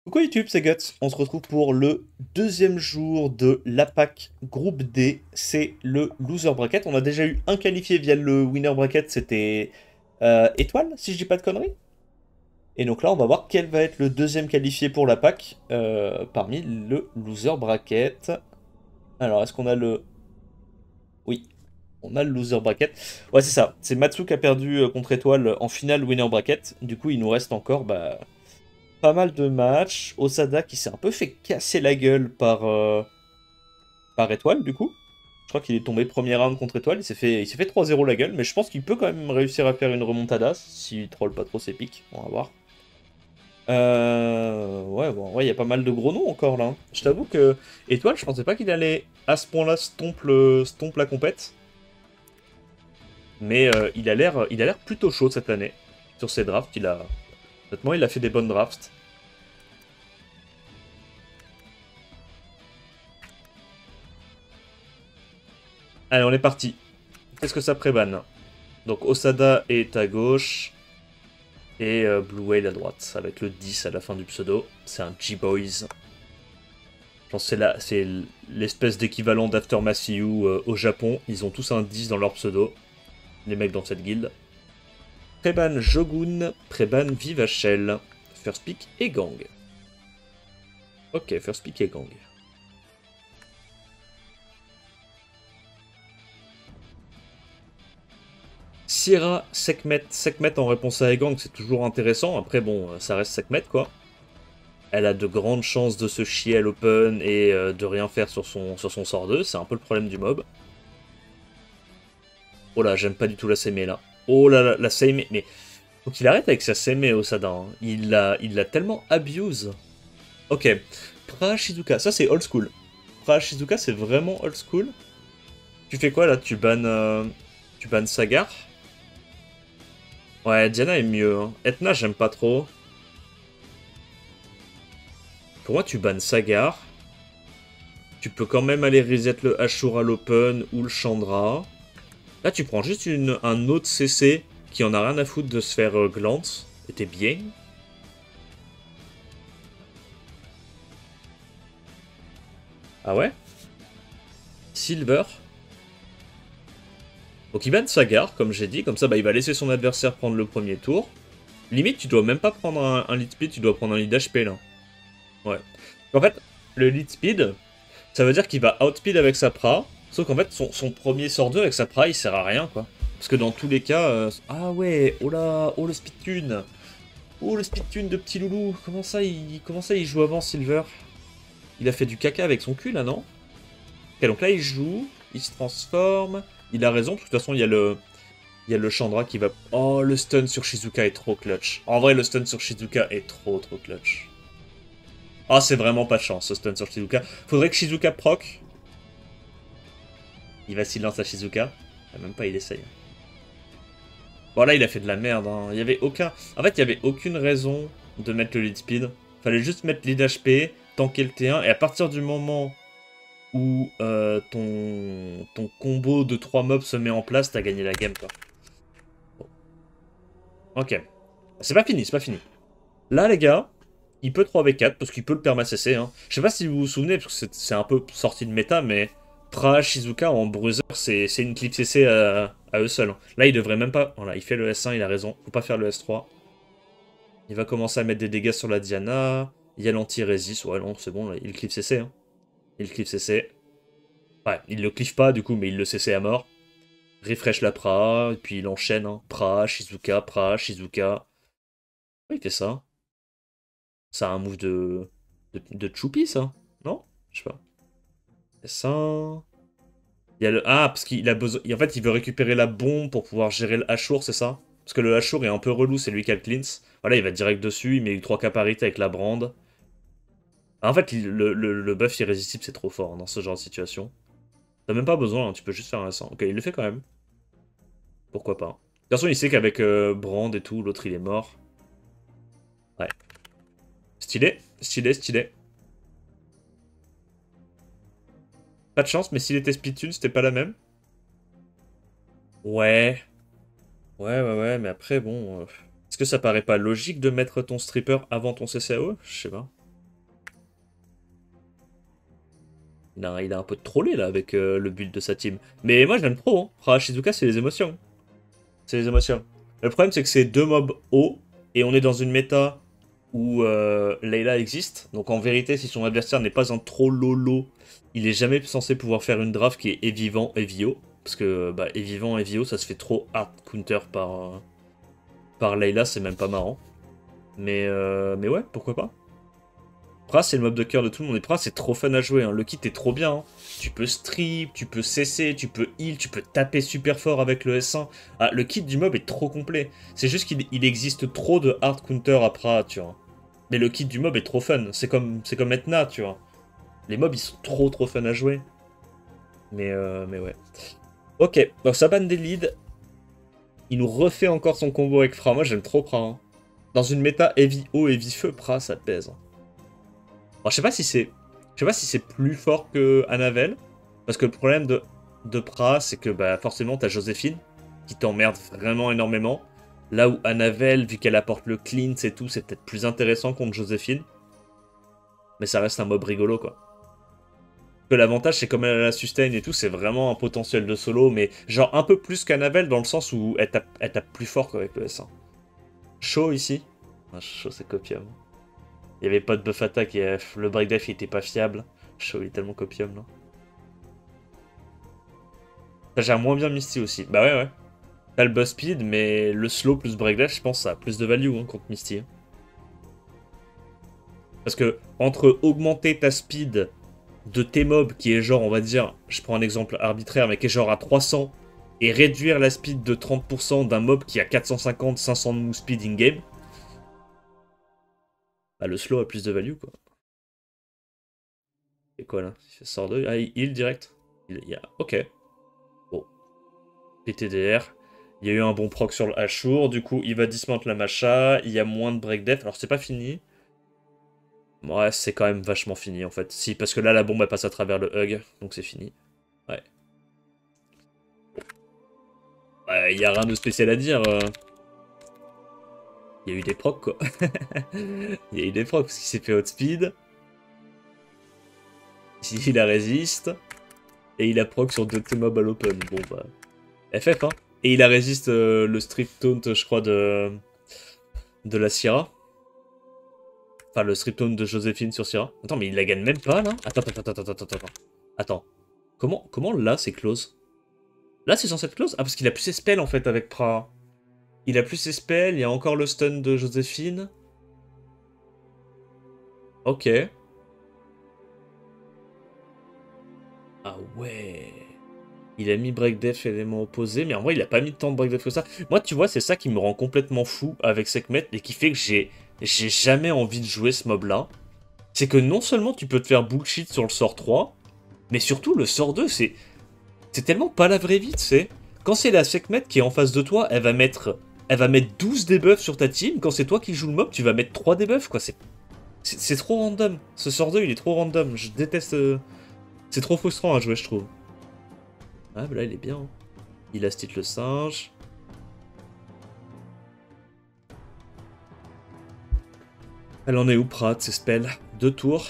Coucou YouTube, c'est Guts. On se retrouve pour le deuxième jour de l'APAC groupe D. C'est le loser bracket. On a déjà eu un qualifié via le winner bracket, c'était Étoile, si je dis pas de conneries. Et donc là, on va voir quel va être le deuxième qualifié pour l'APAC parmi le loser bracket. Alors, est-ce qu'on a le... Oui, on a le loser bracket. Ouais, c'est ça. C'est Matsu qui a perdu contre Étoile en finale winner bracket. Du coup, il nous reste encore pas mal de matchs. Osada qui s'est un peu fait casser la gueule par Étoile, du coup. Je crois qu'il est tombé premier round contre Étoile. Il s'est fait 3-0 la gueule, mais je pense qu'il peut quand même réussir à faire une remontada s'il troll pas trop ses pics. On va voir. Ouais, bon, ouais, il y a pas mal de gros noms encore là, hein. Je t'avoue que Étoile, je pensais pas qu'il allait à ce point-là stomp la compète. Mais il a l'air plutôt chaud cette année. Sur ses drafts, honnêtement, il a fait des bonnes drafts. Allez, on est parti. Qu'est-ce que ça prébanne? Donc Osada est à gauche et Blue Whale à droite, avec le 10 à la fin du pseudo. C'est un G-Boys. Je pense que c'est l'espèce d'équivalent d'Aftermath EU au Japon. Ils ont tous un 10 dans leur pseudo, les mecs dans cette guilde. Preban Jogun, Preban Vivachel, First Pick et Gang. Ok, First Pick et Gang. Sierra, Sekhmet. Sekhmet en réponse à Egang, c'est toujours intéressant. Après, bon, ça reste Sekhmet, quoi. Elle a de grandes chances de se chier à l'open et de rien faire sur son sort 2. C'est un peu le problème du mob. Oh là, j'aime pas du tout la Seimei, là. Oh là là, la Seimei. Mais faut qu'il arrête avec sa Seimei, Osada, hein. Il l'a tellement abuse. Ok. Pra Shizuka. Ça, c'est old school. Pra Shizuka, c'est vraiment old school. Tu fais quoi, là? Tu bannes Sagar? Ouais, Diana est mieux, hein. Etna, j'aime pas trop. Pour moi, tu bannes Sagar. Tu peux quand même aller reset le Ashura à l'open ou le Chandra. Là, tu prends juste un autre CC qui en a rien à foutre de se faire glance. Et t'es bien. Ah ouais? Silver. Donc il banne Sagar, comme j'ai dit. Comme ça, bah, il va laisser son adversaire prendre le premier tour. Limite, tu dois même pas prendre un lead speed, tu dois prendre un lead HP, là. Ouais. En fait, le lead speed, ça veut dire qu'il va outspeed avec sa pra. Sauf qu'en fait, son premier sort 2 avec sa pra, il sert à rien, quoi. Parce que dans tous les cas... Ah ouais, oh là, oh le speed tune. Oh le speed tune de petit loulou. Comment ça il joue avant Silver? Il a fait du caca avec son cul, là, non? Ok, donc là, il joue, il se transforme. Il a raison, de toute façon, il y a le Chandra qui va... Oh, le stun sur Shizuka est trop clutch. En vrai, le stun sur Shizuka est trop clutch. Ah, c'est vraiment pas de chance, ce stun sur Shizuka. Faudrait que Shizuka proc. Il va silence à Shizuka. Ah, même pas, il essaye. Bon, là, il a fait de la merde, hein. Il y avait aucun... En fait, il y avait aucune raison de mettre le lead speed. Fallait juste mettre lead HP, tanker le T1, et à partir du moment où ton combo de 3 mobs se met en place, t'as gagné la game, quoi. Bon. Ok. C'est pas fini, c'est pas fini. Là, les gars, il peut 3v4 parce qu'il peut le perma CC, hein. Je sais pas si vous vous souvenez, parce que c'est un peu sorti de méta, mais Pra Shizuka en bruiser, c'est une clip CC à eux seuls, hein. Là, il devrait même pas... Voilà, il fait le S1, il a raison. Faut pas faire le S3. Il va commencer à mettre des dégâts sur la Diana. Il y a l'anti-résist. Ouais, non, c'est bon, là, il clip CC, hein. Il clip CC. Ouais, il le cliff pas, du coup, mais il le CC à mort. Refresh la Pra, et puis il enchaîne, hein. Pra, Shizuka, Pra, Shizuka. Ouais, il fait ça. Ça a un move de Choupi, ça? Non? Je sais pas. Ça. Il y a le... Ah, parce qu'il a besoin... En fait, il veut récupérer la bombe pour pouvoir gérer le Ashur, c'est ça? Parce que le Ashur est un peu relou, c'est lui qui a le cleanse. Voilà, il va direct dessus, il met 3 caparités avec la brande. Ah, en fait, le buff irrésistible, c'est trop fort, hein, dans ce genre de situation. T'as même pas besoin, hein, tu peux juste faire un S1. Ok, il le fait quand même. Pourquoi pas. De toute façon, il sait qu'avec Brand et tout, l'autre il est mort. Ouais. Stylé, stylé, stylé. Pas de chance, mais s'il était Splitoon, c'était pas la même. Ouais. Ouais, mais après, bon... Est-ce que ça paraît pas logique de mettre ton stripper avant ton CCAO? Je sais pas. Il a un peu trollé là avec le build de sa team. Mais moi j'aime trop, hein. Pra Shizuka, c'est les émotions. C'est les émotions. Le problème c'est que c'est deux mobs hauts, et on est dans une méta où Layla existe. Donc en vérité, si son adversaire n'est pas un trop lolo, il est jamais censé pouvoir faire une draft qui est et vivant et vio. Parce que bah, et vivant et vio, ça se fait trop hard counter par Layla, c'est même pas marrant. Mais ouais, pourquoi pas. Pra, c'est le mob de cœur de tout le monde. Et Pra, c'est trop fun à jouer. Hein. Le kit est trop bien. Hein. Tu peux strip, tu peux cesser, tu peux heal, tu peux taper super fort avec le S1. Ah, le kit du mob est trop complet. C'est juste qu'il existe trop de hard counter à Pra, tu vois. Mais le kit du mob est trop fun. C'est comme Etna, tu vois. Les mobs, ils sont trop fun à jouer. Mais ouais. Ok, donc ça banne des leads. Il nous refait encore son combo avec Fra. Moi, j'aime trop Pra. Hein. Dans une méta heavy eau, heavy feu, Pra, ça pèse. Alors, je sais pas si c'est plus fort que Anavel, parce que le problème de Pra, c'est que bah, forcément t'as Joséphine, qui t'emmerde vraiment énormément. Là où Anavel, vu qu'elle apporte le cleanse et tout, c'est peut-être plus intéressant contre Joséphine. Mais ça reste un mob rigolo, quoi. Que l'avantage, c'est comme elle a la sustain et tout, c'est vraiment un potentiel de solo, mais genre un peu plus qu'Anavel, dans le sens où elle tape plus fort qu'avec le S1. Chaud ici. Ah, chaud, c'est copium. Il n'y avait pas de buff attack et le break def il était pas fiable. Chaud, il est tellement copium là. Ça gère moins bien Misty aussi. Bah ouais. T'as le buff speed, mais le slow plus break def, je pense ça a plus de value hein, contre Misty. Parce que entre augmenter ta speed de tes mobs qui est genre, on va dire, je prends un exemple arbitraire, mais qui est genre à 300, et réduire la speed de 30% d'un mob qui a 450-500 de move speed in-game, bah le slow a plus de value quoi. Et quoi là? Il sort de... Ah, il heal direct. Ok. Bon. PTDR. Il y a eu un bon proc sur le Ashur. Du coup, il va dismantle la Macha. Il y a moins de break death. Alors, c'est pas fini. Ouais, c'est quand même vachement fini en fait. Si, parce que là, la bombe elle passe à travers le hug. Donc, c'est fini. Ouais. Ouais, il y a rien de spécial à dire. Il y a eu des procs quoi. Il y a eu des procs parce qu'il s'est fait outspeed. Il a résiste. Et il a proc sur deux T-mobs à l'open. Bon bah. FF hein. Et il a résiste le strip taunt, je crois, de la Syrah. Enfin, le strip taunt de Joséphine sur Syrah. Attends, mais il la gagne même pas, là? Attends. Comment là, c'est close? Là, c'est censé être close? Ah, parce qu'il a plus ses spells, en fait, avec Pra. Il a plus ses spells, il y a encore le stun de Joséphine. Ok. Ah ouais. Il a mis break def élément opposé, mais en vrai, il a pas mis tant de break def que ça. Moi, tu vois, c'est ça qui me rend complètement fou avec Sekhmet et qui fait que j'ai jamais envie de jouer ce mob-là. C'est que non seulement tu peux te faire bullshit sur le sort 3, mais surtout le sort 2, c'est tellement pas la vraie vie, tu sais. Quand c'est la Sekhmet qui est en face de toi, elle va mettre 12 debuffs sur ta team. Quand c'est toi qui joues le mob, tu vas mettre 3 debuffs, quoi. C'est trop random. Ce sort 2, il est trop random. Je déteste... C'est trop frustrant à jouer, je trouve. Ah, bah là, il est bien. Hein. Il a stit le singe. Elle en est où, Prat, ses spells? 2 tours.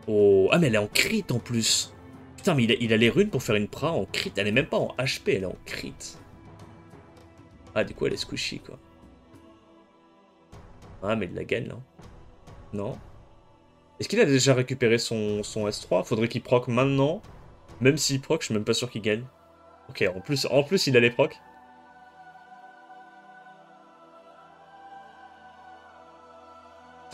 Oh, ah, mais elle est en crit en plus. Putain, mais il a les runes pour faire une Pra en crit. Elle est même pas en HP, elle est en crit. Ah, du coup, elle est squishy, quoi. Ah, mais il la gagne, là. Non. Est-ce qu'il a déjà récupéré son S3? Faudrait qu'il proc maintenant. Même s'il proc, je suis même pas sûr qu'il gagne. Ok, en plus, il a les procs.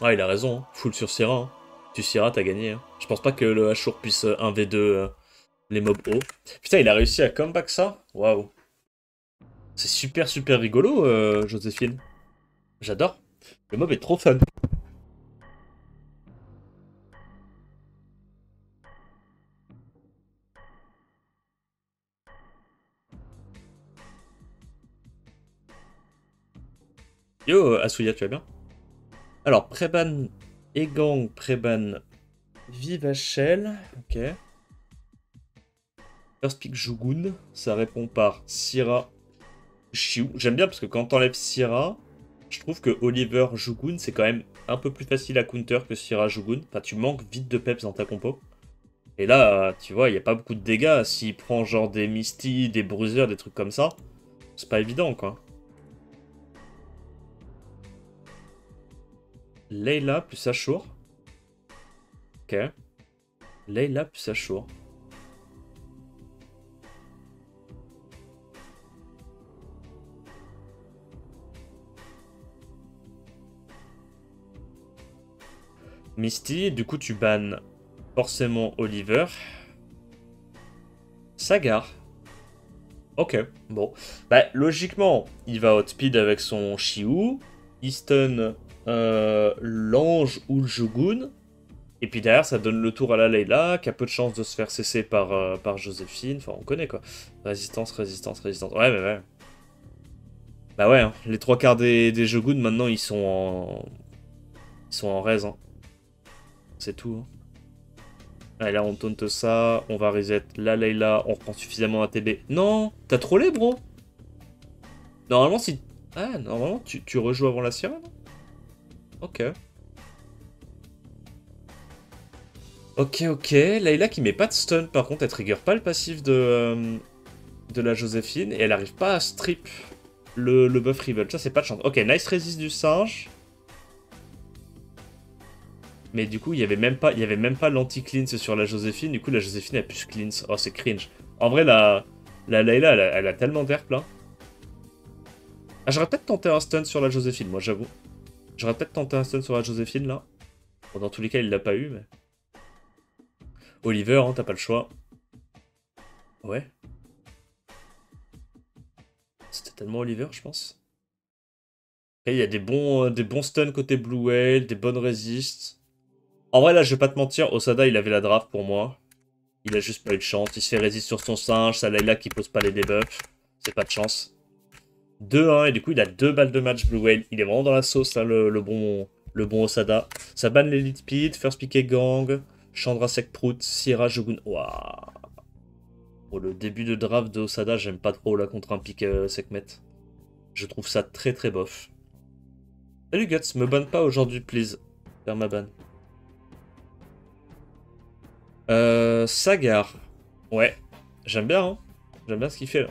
Ah, il a raison. Hein. Full sur Syrah. Hein. Tu Syrah, t'as gagné. Hein. Je pense pas que le Ashur puisse 1v2 les mobs hauts. Putain, il a réussi à comeback ça? Waouh. C'est super rigolo, Joséphine. J'adore. Le mob est trop fun. Yo, Asuya, tu vas bien? Alors, Preban Egang, Preban Vivachel. Ok. First pick Jugun. Ça répond par Syrah Chiu. J'aime bien parce que quand t'enlèves Syrah, je trouve que Oliver Jugun, c'est quand même un peu plus facile à counter que Syrah Jugun. Enfin, tu manques vite de peps dans ta compo. Et là, tu vois, il n'y a pas beaucoup de dégâts. S'il prend genre des Misty, des Bruisers, des trucs comme ça, c'est pas évident, quoi. Layla plus Ashur. Ok. Layla plus Ashur. Misty, du coup tu bannes forcément Oliver. Sagar. Ok, bon. Bah logiquement, il va outspeed avec son Shiu. Il stun l'ange ou le Shogun. Et puis derrière, ça donne le tour à la Layla, qui a peu de chance de se faire cesser par Joséphine. Enfin, on connaît quoi. Résistance, résistance, résistance. Ouais, mais ouais. Bah ouais, hein. Les trois quarts des Shogun maintenant, ils sont en raise. Hein. C'est tout. Hein. Allez, là, on taunt ça. On va reset la Layla. On reprend suffisamment ATB. Non, t'as trollé, bro. Normalement, si. Ah, normalement, tu rejoues avant la sirène. Ok. Ok, ok. Layla qui met pas de stun, par contre, elle trigger pas le passif de la Joséphine. Et elle arrive pas à strip le buff Revolt. Ça, c'est pas de chance. Ok, nice resist du singe. Mais du coup, il y avait même pas l'anti-cleanse sur la Joséphine. Du coup, la Joséphine a plus cleanse. Oh, c'est cringe. En vrai, la Layla, elle a tellement d'herp là. Ah, j'aurais peut-être tenté un stun sur la Joséphine, moi, j'avoue. J'aurais peut-être tenté un stun sur la Joséphine là. Bon, dans tous les cas, il l'a pas eu, mais. Oliver, hein, t'as pas le choix. Ouais. C'était tellement Oliver, je pense. Et il y a des bons stuns côté Blue Whale, des bonnes resists. En vrai, là, je vais pas te mentir, Osada, il avait la draft pour moi. Il a juste pas eu de chance. Il se fait résiste sur son singe, ça Layla qui pose pas les debuffs. C'est pas de chance. 2-1, et du coup, il a 2 balles de match Blue Whale. Il est vraiment dans la sauce, là, le bon Osada. Ça banne l'Elite Speed, First Pick et Gang, Chandra Sek Prout, Sierra Jogun. Waouh. Pour le début de draft de Osada, j'aime pas trop là contre un pick Sekhmet. Je trouve ça très très bof. Salut Guts, me banne pas aujourd'hui, please. Faire ma ban. Sagar. Ouais, j'aime bien, hein. J'aime bien ce qu'il fait là.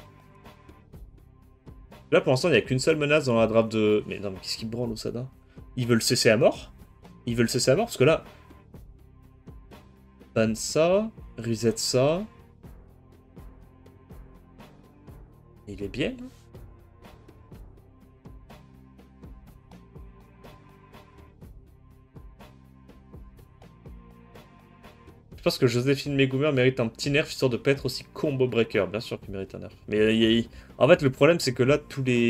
Là pour l'instant, il n'y a qu'une seule menace dans la draft de. Mais non, mais qu'est-ce qu'il branle, Osada? Ils veulent cesser à mort? Ils veulent cesser à mort parce que là. Ban ça, reset ça. Il est bien, hein. Je pense que Joséphine Megoumer mérite un petit nerf histoire de pas être aussi combo breaker. Bien sûr qu'il mérite un nerf. Mais en fait, le problème, c'est que là,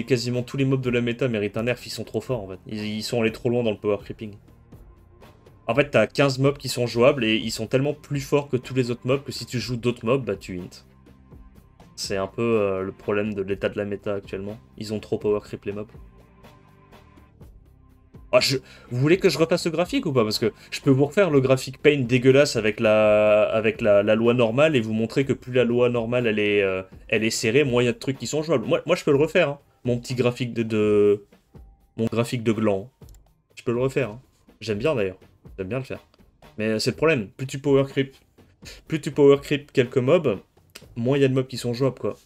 quasiment tous les mobs de la méta méritent un nerf. Ils sont trop forts, en fait. Ils sont allés trop loin dans le power creeping. En fait, t'as 15 mobs qui sont jouables et ils sont tellement plus forts que tous les autres mobs que si tu joues d'autres mobs, bah tu int. C'est un peu le problème de l'état de la méta actuellement. Ils ont trop power creep les mobs. Ah, vous voulez que je repasse le graphique ou pas? Parce que je peux vous refaire le graphique Paint dégueulasse avec la loi normale et vous montrer que plus la loi normale elle est serrée, moins il y a de trucs qui sont jouables. Moi je peux le refaire, hein. Mon petit graphique mon graphique de gland. Je peux le refaire. Hein. J'aime bien d'ailleurs. J'aime bien le faire. Mais c'est le problème. Plus tu power creep quelques mobs, moins il y a de mobs qui sont jouables quoi.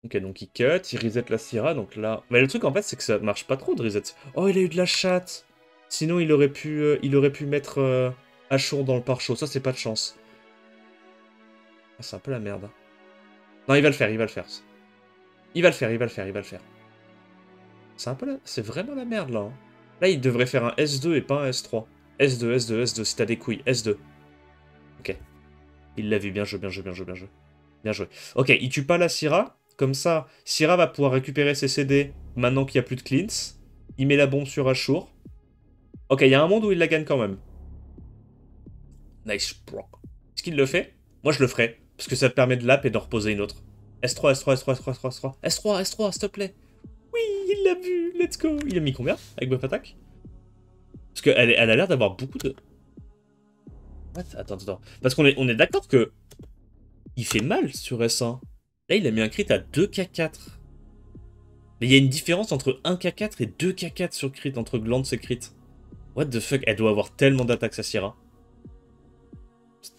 Ok, donc il cut, il reset la Syrah, donc là... Mais le truc en fait, c'est que ça marche pas trop de reset. Oh, il a eu de la chatte. Sinon, il aurait pu mettre Ashur dans le pare-chaud. Ça, c'est pas de chance. Ah, c'est un peu la merde. Non, il va le faire, il va le faire. Il va le faire, il va le faire, il va le faire. C'est un peu la... C'est vraiment la merde, là. Hein. Là, il devrait faire un S2 et pas un S3. S2, S2, S2, si t'as des couilles. S2. Ok. Il l'a vu, bien joué, bien joué, bien joué, bien joué. Bien joué. Ok, il tue pas la Syrah. Comme ça, Syrah va pouvoir récupérer ses CD maintenant qu'il n'y a plus de cleans. Il met la bombe sur Ashur. Ok, il y a un monde où il la gagne quand même. Nice, bro. Est-ce qu'il le fait? Moi, je le ferai. Parce que ça te permet de lap et d'en reposer une autre. S3, S3, S3, S3, S3, S3. S3, S3, s'il te plaît. Oui, il l'a vu. Let's go. Il a mis combien avec buff attack? Parce qu'elle a l'air d'avoir beaucoup de... What? Attends, attends. Parce on est d'accord que... Il fait mal sur S1. Là, il a mis un crit à 2k4. Mais il y a une différence entre 1k4 et 2k4 sur crit, entre Glance et crit. What the fuck, elle doit avoir tellement d'attaques, sa Syrah.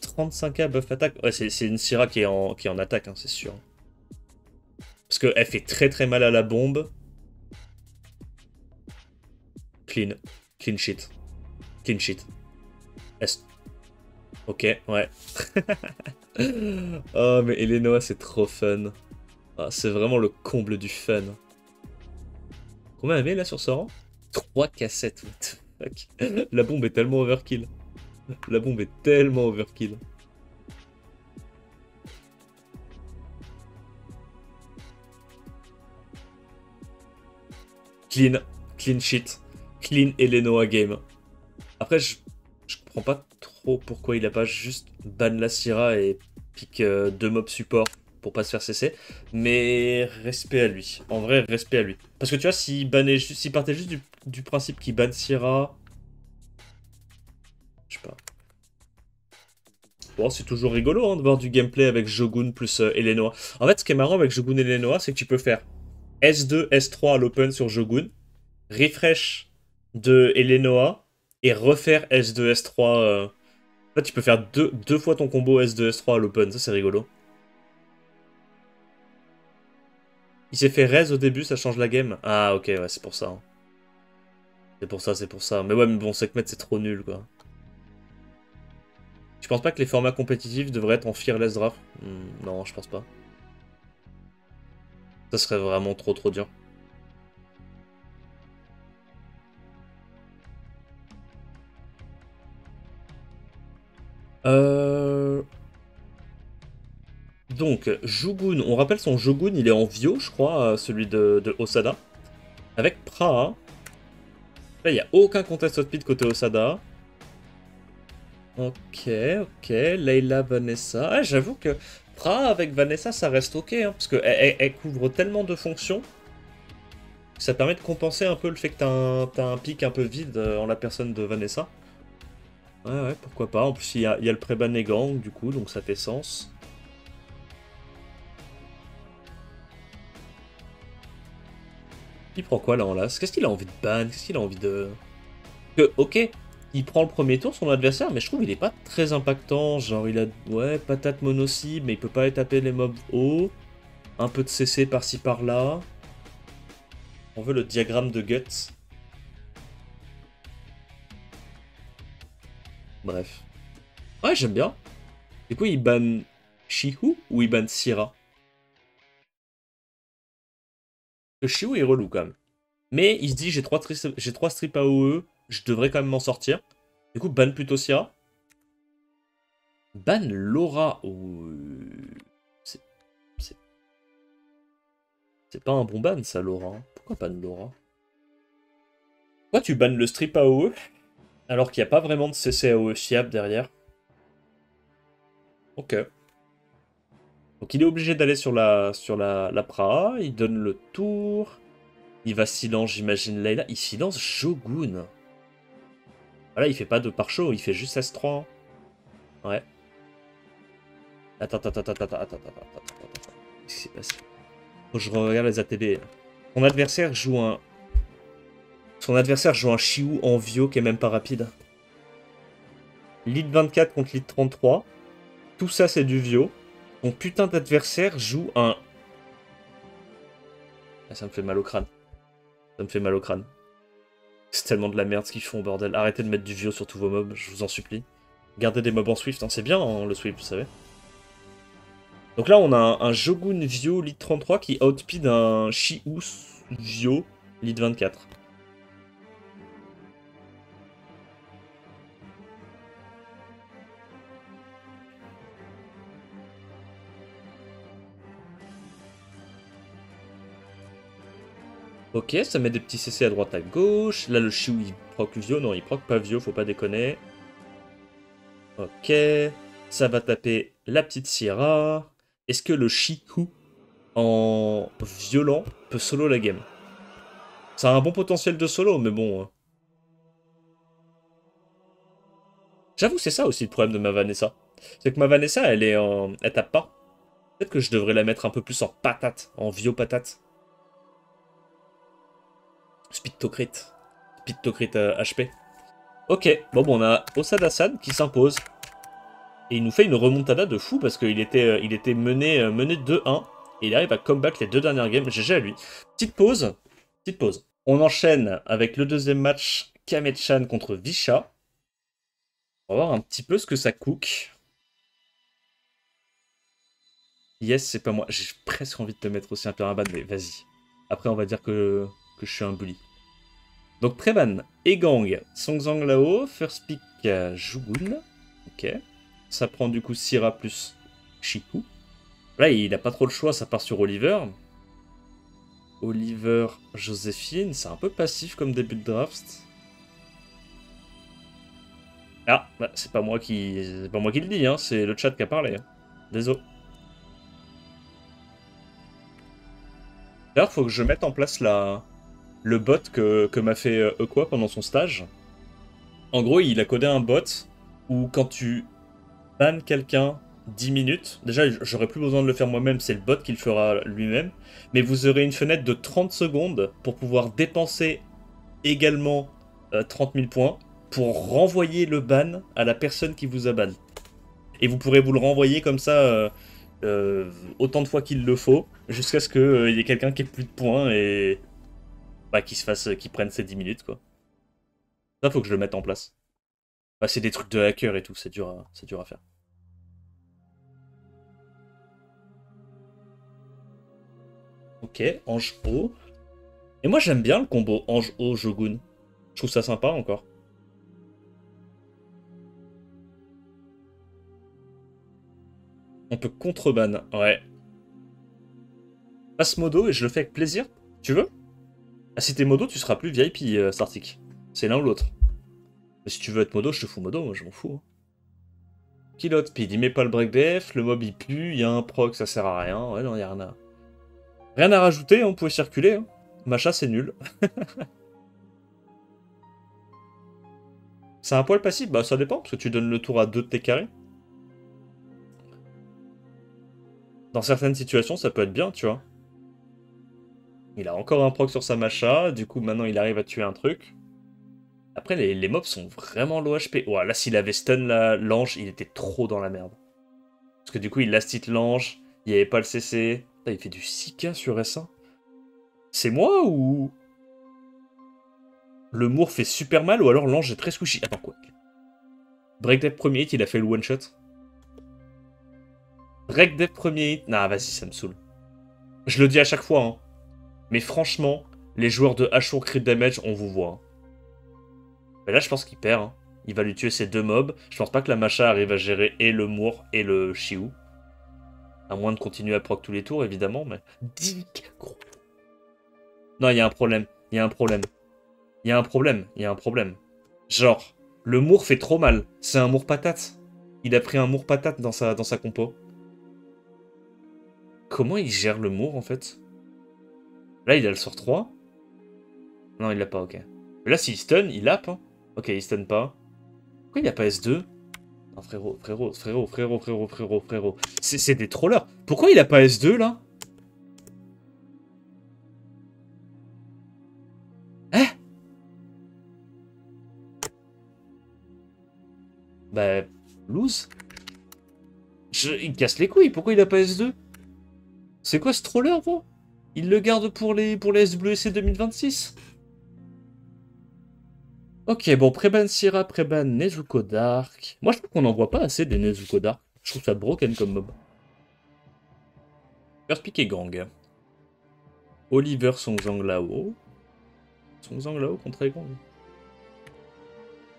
35k buff attaque. Ouais, c'est une Syrah qui est en attaque, hein, c'est sûr. Parce qu'elle fait très très mal à la bombe. Clean. Clean shit. Clean shit. Ok, ouais. Oh, mais Elenoa, c'est trop fun. Ah, c'est vraiment le comble du fun. Combien elle avait là sur ce rang? 3 cassettes, what the fuck. La bombe est tellement overkill. La bombe est tellement overkill. Clean. Clean shit. Clean Elenoa game. Après, je comprends pas trop pourquoi il a pas juste ban la Syrah et pique 2 mobs support pour pas se faire cesser. Mais respect à lui. En vrai, respect à lui. Parce que tu vois, s'il partait juste du principe qu'il banne Syrah... Je sais pas. Bon, c'est toujours rigolo hein, de voir du gameplay avec Jogun plus Elenoa. En fait, ce qui est marrant avec Jogun et Elenoa, c'est que tu peux faire S2, S3 à l'open sur Jogun, refresh de Elenoa, et refaire S2, S3... Là, tu peux faire deux fois ton combo S2, S3 à l'open, ça c'est rigolo. Il s'est fait raise au début, ça change la game. Ah ok, ouais, c'est pour ça. Hein. C'est pour ça, c'est pour ça. Mais ouais, mais bon, Sekhmet c'est trop nul quoi. Tu penses pas que les formats compétitifs devraient être en fearless draft? Non, je pense pas. Ça serait vraiment trop trop dur. Donc, Jogun, on rappelle son Jogun, il est en Vio, je crois, celui de Osada. Avec Praha. Là, il n'y a aucun contest speed côté Osada. Ok, ok. Layla, Vanessa. Ah, j'avoue que Praha avec Vanessa, ça reste ok, hein, parce qu'elle couvre tellement de fonctions. Que ça permet de compenser un peu le fait que t'as un pic un peu vide en la personne de Vanessa. Ouais, ouais, pourquoi pas. En plus, il y a le pré-ban et gang, du coup, donc ça fait sens. Il prend quoi là en las? Qu'est-ce qu'il a envie de ban? Qu'est-ce qu'il a envie de... ok, il prend le premier tour son adversaire, mais je trouve qu'il est pas très impactant. Genre il a, ouais, patate mono cible, mais il peut pas taper les mobs haut. Un peu de CC par-ci par-là. On veut le diagramme de Guts. Bref. Ouais, j'aime bien. Du coup, il ban Shihu ou il ban Syrah? Le Shihu est relou quand même. Mais il se dit, j'ai 3 strips AOE, je devrais quand même m'en sortir. Du coup, ban plutôt Syrah. Ban Laura. C'est pas un bon ban, ça, Laura. Hein. Pourquoi ban Laura? Pourquoi tu bannes le strip AOE alors qu'il n'y a pas vraiment de CC AOE fiable derrière? Ok. Donc il est obligé d'aller sur la Praha, il donne le tour. Il va silence, j'imagine, Layla. Il silence Jogun. Voilà, il fait pas de pare-show, il fait juste S3. Ouais. Attends. Qu'est-ce qui s'est passé? Faut que je regarde les ATB. Son adversaire joue un Shiu en Vio qui est même pas rapide. Lead 24 contre Lead 33. Tout ça, c'est du Vio. Ton putain d'adversaire joue un... Ah, ça me fait mal au crâne. Ça me fait mal au crâne. C'est tellement de la merde ce qu'ils font, bordel. Arrêtez de mettre du Vio sur tous vos mobs, je vous en supplie. Gardez des mobs en Swift, hein. C'est bien hein, le Swift, vous savez. Donc là, on a un Jogun Vio Lead 33 qui outspeed un Shiu Vio Lead 24. Ok, ça met des petits CC à droite à gauche. Là, le Shiu, il proc Vio. Non, il proc pas Vio, faut pas déconner. Ok. Ça va taper la petite Syrah. Est-ce que le Shiku en violent peut solo la game? Ça a un bon potentiel de solo, mais bon... J'avoue, c'est ça aussi le problème de ma Vanessa. C'est que ma Vanessa, elle tape pas. Peut-être que je devrais la mettre un peu plus en patate, en Vio patate. Speed to crit. Speed to crit HP. Ok, bon, on a Ossad Hassan qui s'impose. Et il nous fait une remontada de fou parce qu'il était mené 2-1. Et il arrive à combattre les deux dernières games. GG à lui. Petite pause. Petite pause. On enchaîne avec le deuxième match. Kamet-chan contre Visha. On va voir un petit peu ce que ça cook. Yes, c'est pas moi. J'ai presque envie de te mettre aussi un permaban, mais vas-y. Après, on va dire que je suis un bully. Donc, Preban, Egang, Songzang Lao, First Pick Jugun. Ok. Ça prend du coup Syrah plus Shiku. Là, il a pas trop le choix, ça part sur Oliver. Oliver, Joséphine, c'est un peu passif comme début de draft. Ah, bah, c'est pas moi qui le dis, hein, c'est le chat qui a parlé. Désolé. D'ailleurs, faut que je mette en place le bot que m'a fait Equa pendant son stage. En gros, il a codé un bot où quand tu bannes quelqu'un 10 minutes, déjà j'aurais plus besoin de le faire moi-même, c'est le bot qui le fera lui-même, mais vous aurez une fenêtre de 30 secondes pour pouvoir dépenser également 30 000 points pour renvoyer le ban à la personne qui vous a ban. Et vous pourrez vous le renvoyer comme ça autant de fois qu'il le faut, jusqu'à ce qu'il y ait quelqu'un qui ait plus de points et bah, qui prenne ses 10 minutes quoi. Ça faut que je le mette en place. Bah, c'est des trucs de hacker et tout, c'est dur à faire. Ok, Ange O. Et moi j'aime bien le combo Ange O Jogun. Je trouve ça sympa encore. On peut contreban, ouais. Passe modo et je le fais avec plaisir. Tu veux? Ah, si t'es modo, tu seras plus VIP, Startic. C'est l'un ou l'autre. Mais si tu veux être modo, je te fous modo, moi je m'en fous. Hein. Kill speed, il met pas le break def, le mob il pue, il y a un proc, ça sert à rien. Ouais, non, y a rien à. Rien à rajouter, on pouvait circuler. Hein. Macha, c'est nul. C'est un poil passif, bah ça dépend, parce que tu donnes le tour à 2 de tes carrés. Dans certaines situations, ça peut être bien, tu vois. Il a encore un proc sur sa Macha, du coup maintenant il arrive à tuer un truc. Après, les mobs sont vraiment low HP. Ouah, là, s'il avait stun l'ange, il était trop dans la merde. Parce que du coup, il last hit l'ange, il n'y avait pas le CC. Là, il fait du 6K sur S1. C'est moi ou... Le Moore fait super mal ou alors l'ange est très squishy. Attends, quoi? Break Death premier hit, il a fait le one shot. Break Death premier hit... Nah, vas-y, ça me saoule. Je le dis à chaque fois, hein. Mais franchement, les joueurs de Ashur Crit Damage, on vous voit. Hein. Mais là, je pense qu'il perd. Hein. Il va lui tuer ses deux mobs. Je pense pas que la Macha arrive à gérer et le Moore et le Shiu. À moins de continuer à proc tous les tours, évidemment, mais... 10K, gros. Non, il y a un problème. Il y a un problème. Il y a un problème. Il y a un problème. Genre, le Moore fait trop mal. C'est un Moore patate. Il a pris un Moore patate dans sa compo. Comment il gère le Moore, en fait? Là, il a le sort 3. Non, il l'a pas, ok. Mais là, s'il stun, il lap. Hein. Ok, il stun pas. Pourquoi il a pas S2? Non, frérot. C'est des trollers. Pourquoi il a pas S2, là? Hein? Bah, lose. Il me casse les couilles. Pourquoi il a pas S2? C'est quoi ce troller, gros? Il le garde pour les SWC 2026. Ok, bon, Preban Syrah, Preban Nezuko Dark. Moi, je trouve qu'on n'en voit pas assez des Nezuko Dark. Je trouve ça broken comme mob. First pick et gang. Oliver Songzang Lao. Songzang Lao contre Egang.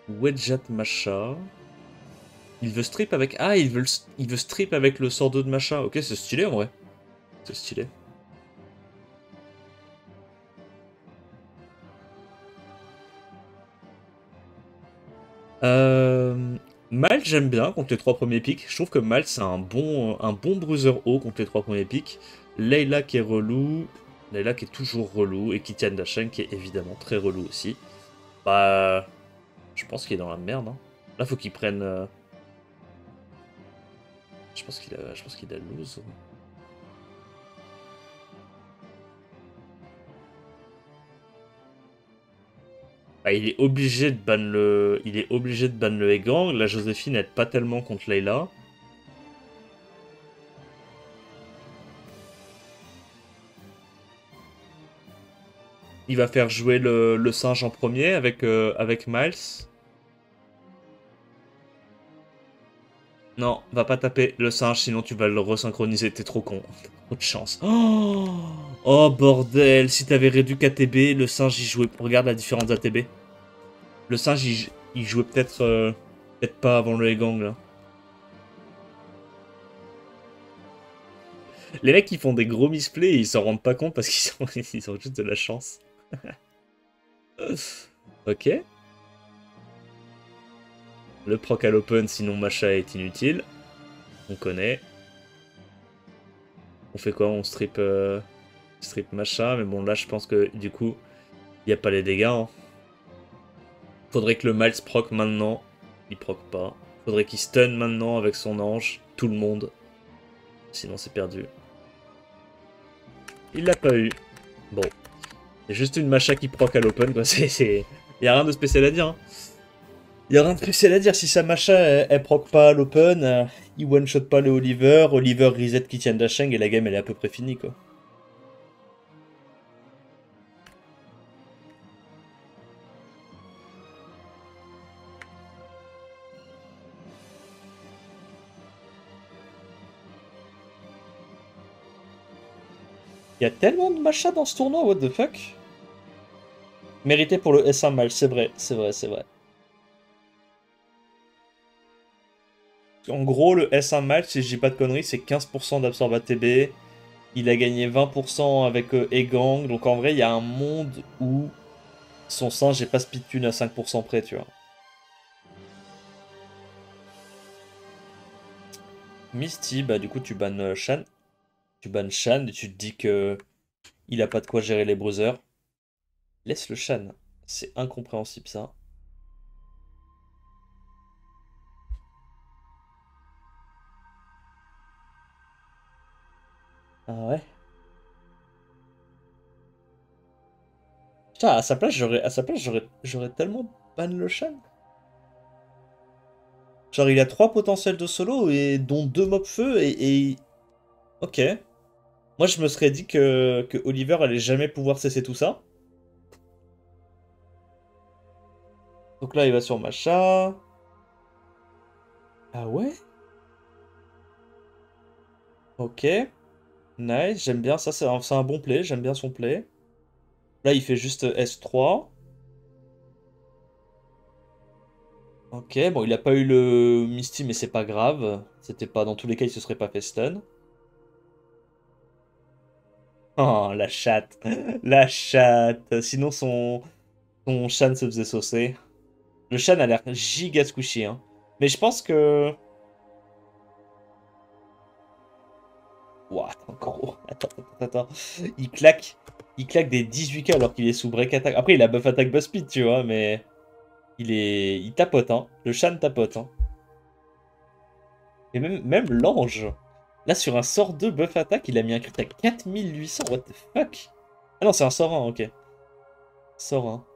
Wedjat Macha. Il veut strip avec... Ah, il veut strip avec le sort 2 de Macha. Ok, c'est stylé en vrai. C'est stylé. Mal, j'aime bien contre les 3 premiers pics. Je trouve que Mal, c'est un bon bruiser haut contre les 3 premiers pics. Layla qui est relou. Layla qui est toujours relou. Et Kitian Dashen qui est évidemment très relou aussi. Bah... Je pense qu'il est dans la merde. Hein. Là, faut qu'il prenne... Je pense qu'il a lose. Bah, il est obligé de ban le... Il est obligé de ban le Egang. La Joséphine n'aide pas tellement contre Layla. Il va faire jouer le singe en premier avec Miles. Non, va pas taper le singe, sinon tu vas le resynchroniser. T'es trop con. Trop de chance. Oh, oh bordel. Si t'avais réduit KTB, le singe il jouait... Regarde la différence d'ATB. Le singe il jouait peut-être... peut-être pas avant le Egang là. Les mecs qui font des gros misplays, ils s'en rendent pas compte parce ils ont juste de la chance. Ok. Le proc à l'open, sinon Masha est inutile. On connaît. On fait quoi? On strip Masha, mais bon là je pense que du coup, il n'y a pas les dégâts. Hein. Faudrait que le Miles proc maintenant. Il proc pas. Faudrait qu'il stun maintenant avec son ange. Tout le monde. Sinon c'est perdu. Il l'a pas eu. Bon. C'est juste une Masha qui proc à l'open, quoi. Il y a rien de spécial à dire. Hein. Y a rien de spécial à dire. Si sa Masha, elle proc pas à l'open, il one-shot pas le Oliver. Oliver reset Kitchen Dasheng et la game, elle est à peu près finie, quoi. Il y a tellement de Masha dans ce tournoi, what the fuck? Mérité pour le S1 mal, c'est vrai, c'est vrai, c'est vrai. En gros, le S1 mal, si je dis pas de conneries, c'est 15% d'absorb ATB. Il a gagné 20% avec Egang. Donc en vrai, il y a un monde où son singe n'est pas speedtune à 5% près, tu vois. Misty, bah du coup, tu bannes Shan. Tu bannes Shan et tu te dis que il a pas de quoi gérer les bruisers. Laisse le Shan. C'est incompréhensible ça. Ah ouais. Putain, à sa place, j'aurais tellement ban le Shan. Genre, il a 3 potentiels de solo, et dont 2 mobs feu, Ok. Moi, je me serais dit que Oliver allait jamais pouvoir cesser tout ça. Donc là, il va sur Masha. Ah ouais? Ok. Nice, j'aime bien ça, c'est un bon play, j'aime bien son play. Là, il fait juste S3. Ok, bon, il a pas eu le Misty, mais c'est pas grave. C'était pas... Dans tous les cas, il se serait pas fait stun. Oh, la chatte. La chatte. Sinon, son Shan se faisait saucer. Le Shan a l'air giga squishy, hein. Mais je pense que... Ouah, attends, gros. Attends. Il claque... Il claque des 18k alors qu'il est sous break attack. Après, il a buff attack buff speed, tu vois, mais... Il tapote, hein. Le Shan tapote, hein. Et même l'ange. Là, sur un sort 2 buff attack, il a mis un crit à 4800. What the fuck? Ah non, c'est un sort 1, ok. Sort 1.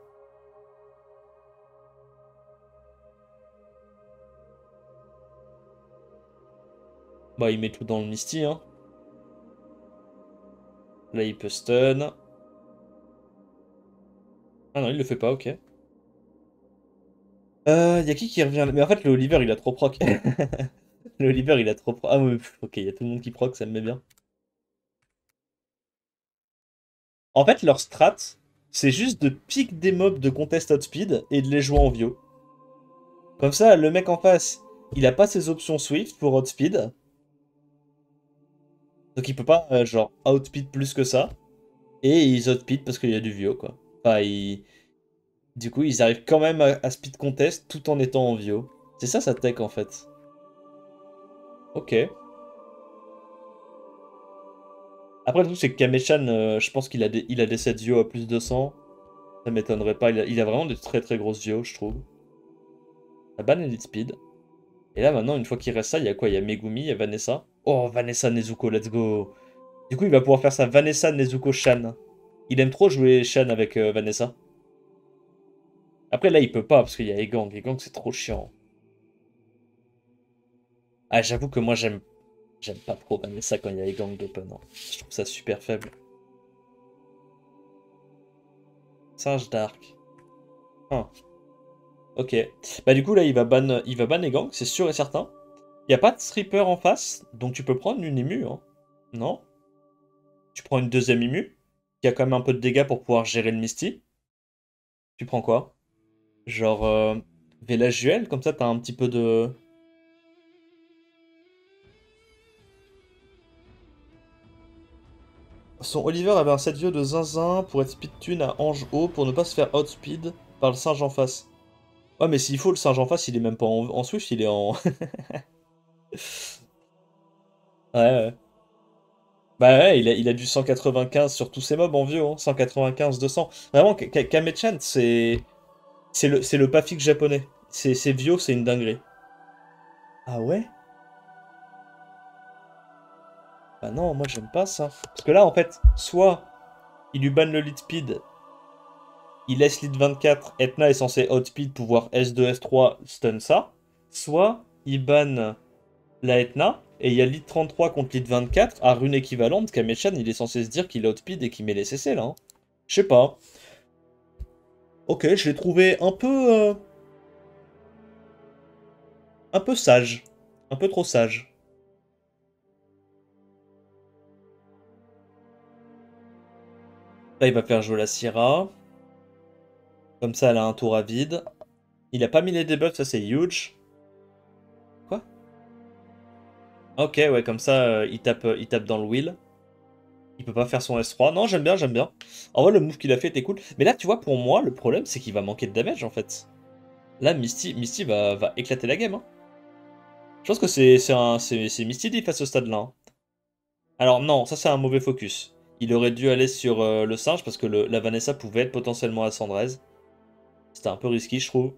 Bah, il met tout dans le Misty, hein. Là, il peut stun. Ah non, il le fait pas, ok. Y a qui revient là? Mais en fait, le Oliver, il a trop proc. Le Oliver, il a trop proc. Ah oui, ok, il y a tout le monde qui proc, ça me met bien. En fait, leur strat, c'est juste de pique des mobs de contest outspeed et de les jouer en vio. Comme ça, le mec en face, il a pas ses options Swift pour outspeed. Donc il peut pas, genre, outspeed plus que ça. Et ils outspeed parce qu'il y a du vio, quoi. Enfin, du coup, ils arrivent quand même à speed contest tout en étant en vio. C'est ça sa tech, en fait. Ok. Après, le truc, c'est que Kamechan, je pense qu'il a des sets Zio à plus de 100. Ça m'étonnerait pas. Il a vraiment des très très grosses Zio, je trouve. La ban Elite Speed. Et là, maintenant, une fois qu'il reste ça, il y a quoi? Il y a Megumi, il y a Vanessa. Oh, Vanessa Nezuko, let's go. Du coup, il va pouvoir faire sa Vanessa Nezuko Shan. Il aime trop jouer Shan avec Vanessa. Après, là, il peut pas, parce qu'il y a Egang. Egang, c'est trop chiant. Ah, j'avoue que moi, j'aime pas trop banner ça quand il y a Egang d'open, hein. Je trouve ça super faible. Singe Dark. Ah, ok. Bah du coup, là, il va ban Egang, c'est sûr et certain. Il y a pas de stripper en face, donc tu peux prendre une Imu, hein. Non? Tu prends une deuxième Imu, qui a quand même un peu de dégâts pour pouvoir gérer le Misty. Tu prends quoi? Genre, Village Duel, comme ça, t'as un petit peu de... Son Oliver avait un set vieux de zinzin pour être speed tune à Ange haut pour ne pas se faire outspeed par le singe en face. Ouais, mais s'il faut, le singe en face, il est même pas en Swift, il est en... Ouais, ouais. Bah ouais, il a du 195 sur tous ses mobs en vieux, hein. 195, 200. Vraiment, Kamechan, c'est le Pafik japonais. C'est vieux, c'est une dinguerie. Ah ouais? Bah non, moi j'aime pas ça. Parce que là, en fait, soit il lui banne le lead speed, il laisse lead 24, Etna est censé outspeed, pouvoir S2, S3, stun ça. Soit il banne la Etna, et il y a lead 33 contre lead 24, à rune équivalente, Kamechan il est censé se dire qu'il outspeed et qu'il met les CC là, hein. Je sais pas. Ok, je l'ai trouvé un peu sage. Un peu trop sage. Là, il va faire jouer la Syrah. Comme ça, elle a un tour à vide. Il a pas mis les debuffs, ça c'est huge. Quoi? Ok, ouais, comme ça, il tape dans le wheel. Il peut pas faire son S3. Non, j'aime bien, j'aime bien. En vrai, le move qu'il a fait était cool. Mais là, tu vois, pour moi, le problème, c'est qu'il va manquer de damage, en fait. Là, Misty va éclater la game, hein. Je pense que c'est Misty Diff à ce stade-là, hein. Alors non, ça c'est un mauvais focus. Il aurait dû aller sur le singe parce que la Vanessa pouvait être potentiellement à Sandraise. C'était un peu risqué, je trouve.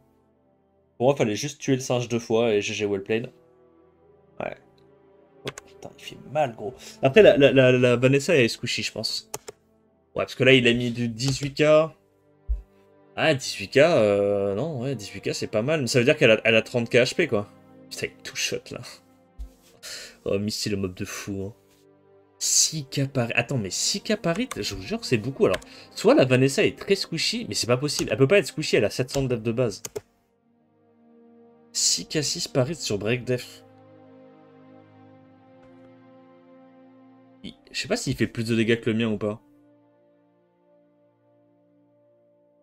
Pour moi, il fallait juste tuer le singe 2 fois et GG well played. Ouais. Oh, putain, il fait mal, gros. Après, la Vanessa est squishy, je pense. Ouais, parce que là, il a mis du 18k. Ah, 18k, non, ouais, 18k, c'est pas mal. Mais ça veut dire elle a 30k HP, quoi. Putain, il tout shot, là. Oh, Misty, le mob de fou, hein. 6k par... Attends, mais 6k par hit, je vous jure que c'est beaucoup. Alors, soit la Vanessa est très squishy, mais c'est pas possible. Elle peut pas être squishy, elle a 700 de def de base. 6k6 par hit sur Break Def. Je sais pas s'il fait plus de dégâts que le mien ou pas.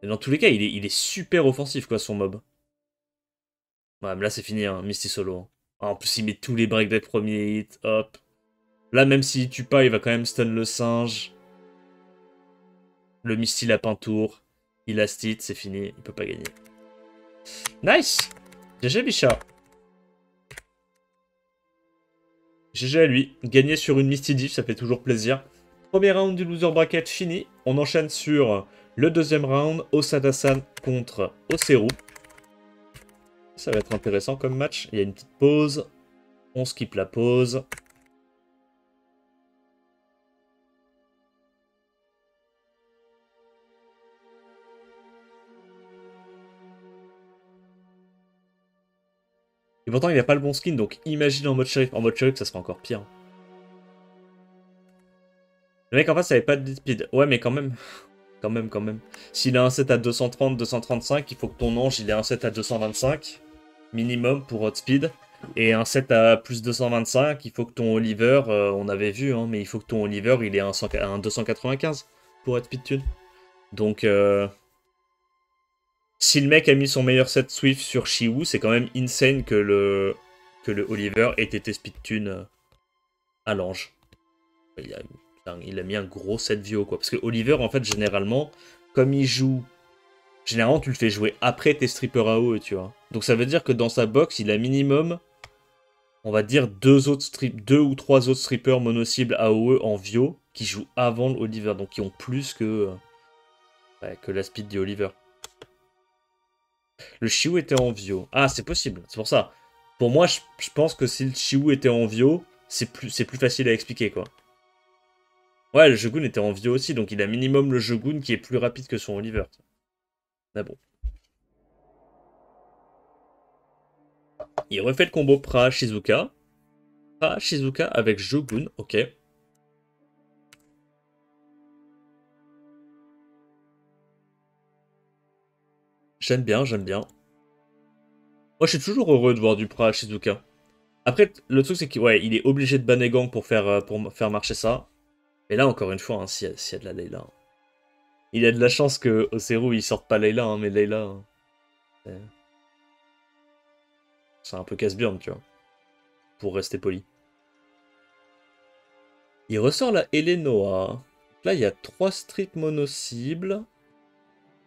Mais dans tous les cas, il est super offensif, quoi, son mob. Ouais, mais là, c'est fini, hein, Misty solo, hein. Ah, en plus, il met tous les Break Def premiers hits, hop. Là, même s'il tue pas, il va quand même stun le singe. Le Misty Lapin Tour. Il a stit, c'est fini, il peut pas gagner. Nice! GG Bicha. GG à lui. Gagner sur une Misty Diff, ça fait toujours plaisir. Premier round du loser bracket fini. On enchaîne sur le deuxième round. Osada-san contre Oseru. Ça va être intéressant comme match. Il y a une petite pause. On skip la pause. Et pourtant, il n'a pas le bon skin, donc imagine en mode shérif. En mode shérif, ça sera encore pire. Le mec en face avait pas de speed. Ouais, mais quand même. Quand même. S'il a un set à 230, 235, il faut que ton ange il ait un set à 225 minimum pour outspeed. Et un set à plus 225, il faut que ton Oliver, on avait vu, hein, mais il faut que ton Oliver il ait un 295 pour être speed tune. Donc, si le mec a mis son meilleur set Swift sur Shiwu, c'est quand même insane que le Oliver ait été speed tune à l'ange. Il a mis un gros set Vio, quoi. Parce que Oliver, en fait, généralement, comme il joue. Généralement, tu le fais jouer après tes strippers AOE, tu vois. Donc ça veut dire que dans sa box, il a minimum, on va dire, deux ou trois autres strippers mono-cibles AOE en Vio qui jouent avant l'Oliver. Donc qui ont plus que la speed du Oliver. Le Shiwu était en Vio. Ah, c'est possible, c'est pour ça. Pour moi, je pense que si le Shiwu était en Vio, c'est plus facile à expliquer, quoi. Ouais, le Shogun était en Vio aussi, donc il a minimum le Shogun qui est plus rapide que son Oliver. Ah bon. il refait le combo Pra Shizuka. Pra Shizuka avec Shogun, ok. J'aime bien, j'aime bien. Moi, je suis toujours heureux de voir du Pra Shizuka. Après, le truc, c'est qu'il il est obligé de banner Gang pour faire marcher ça. Et là, encore une fois, hein, s'il y a de la Layla. Il a de la chance que Oseru, il sorte pas Layla, hein, mais Layla, hein, c'est un peu casse-burn, tu vois. Pour rester poli. Il ressort la Eleanoa. Là, il y a 3 streets mono-cibles.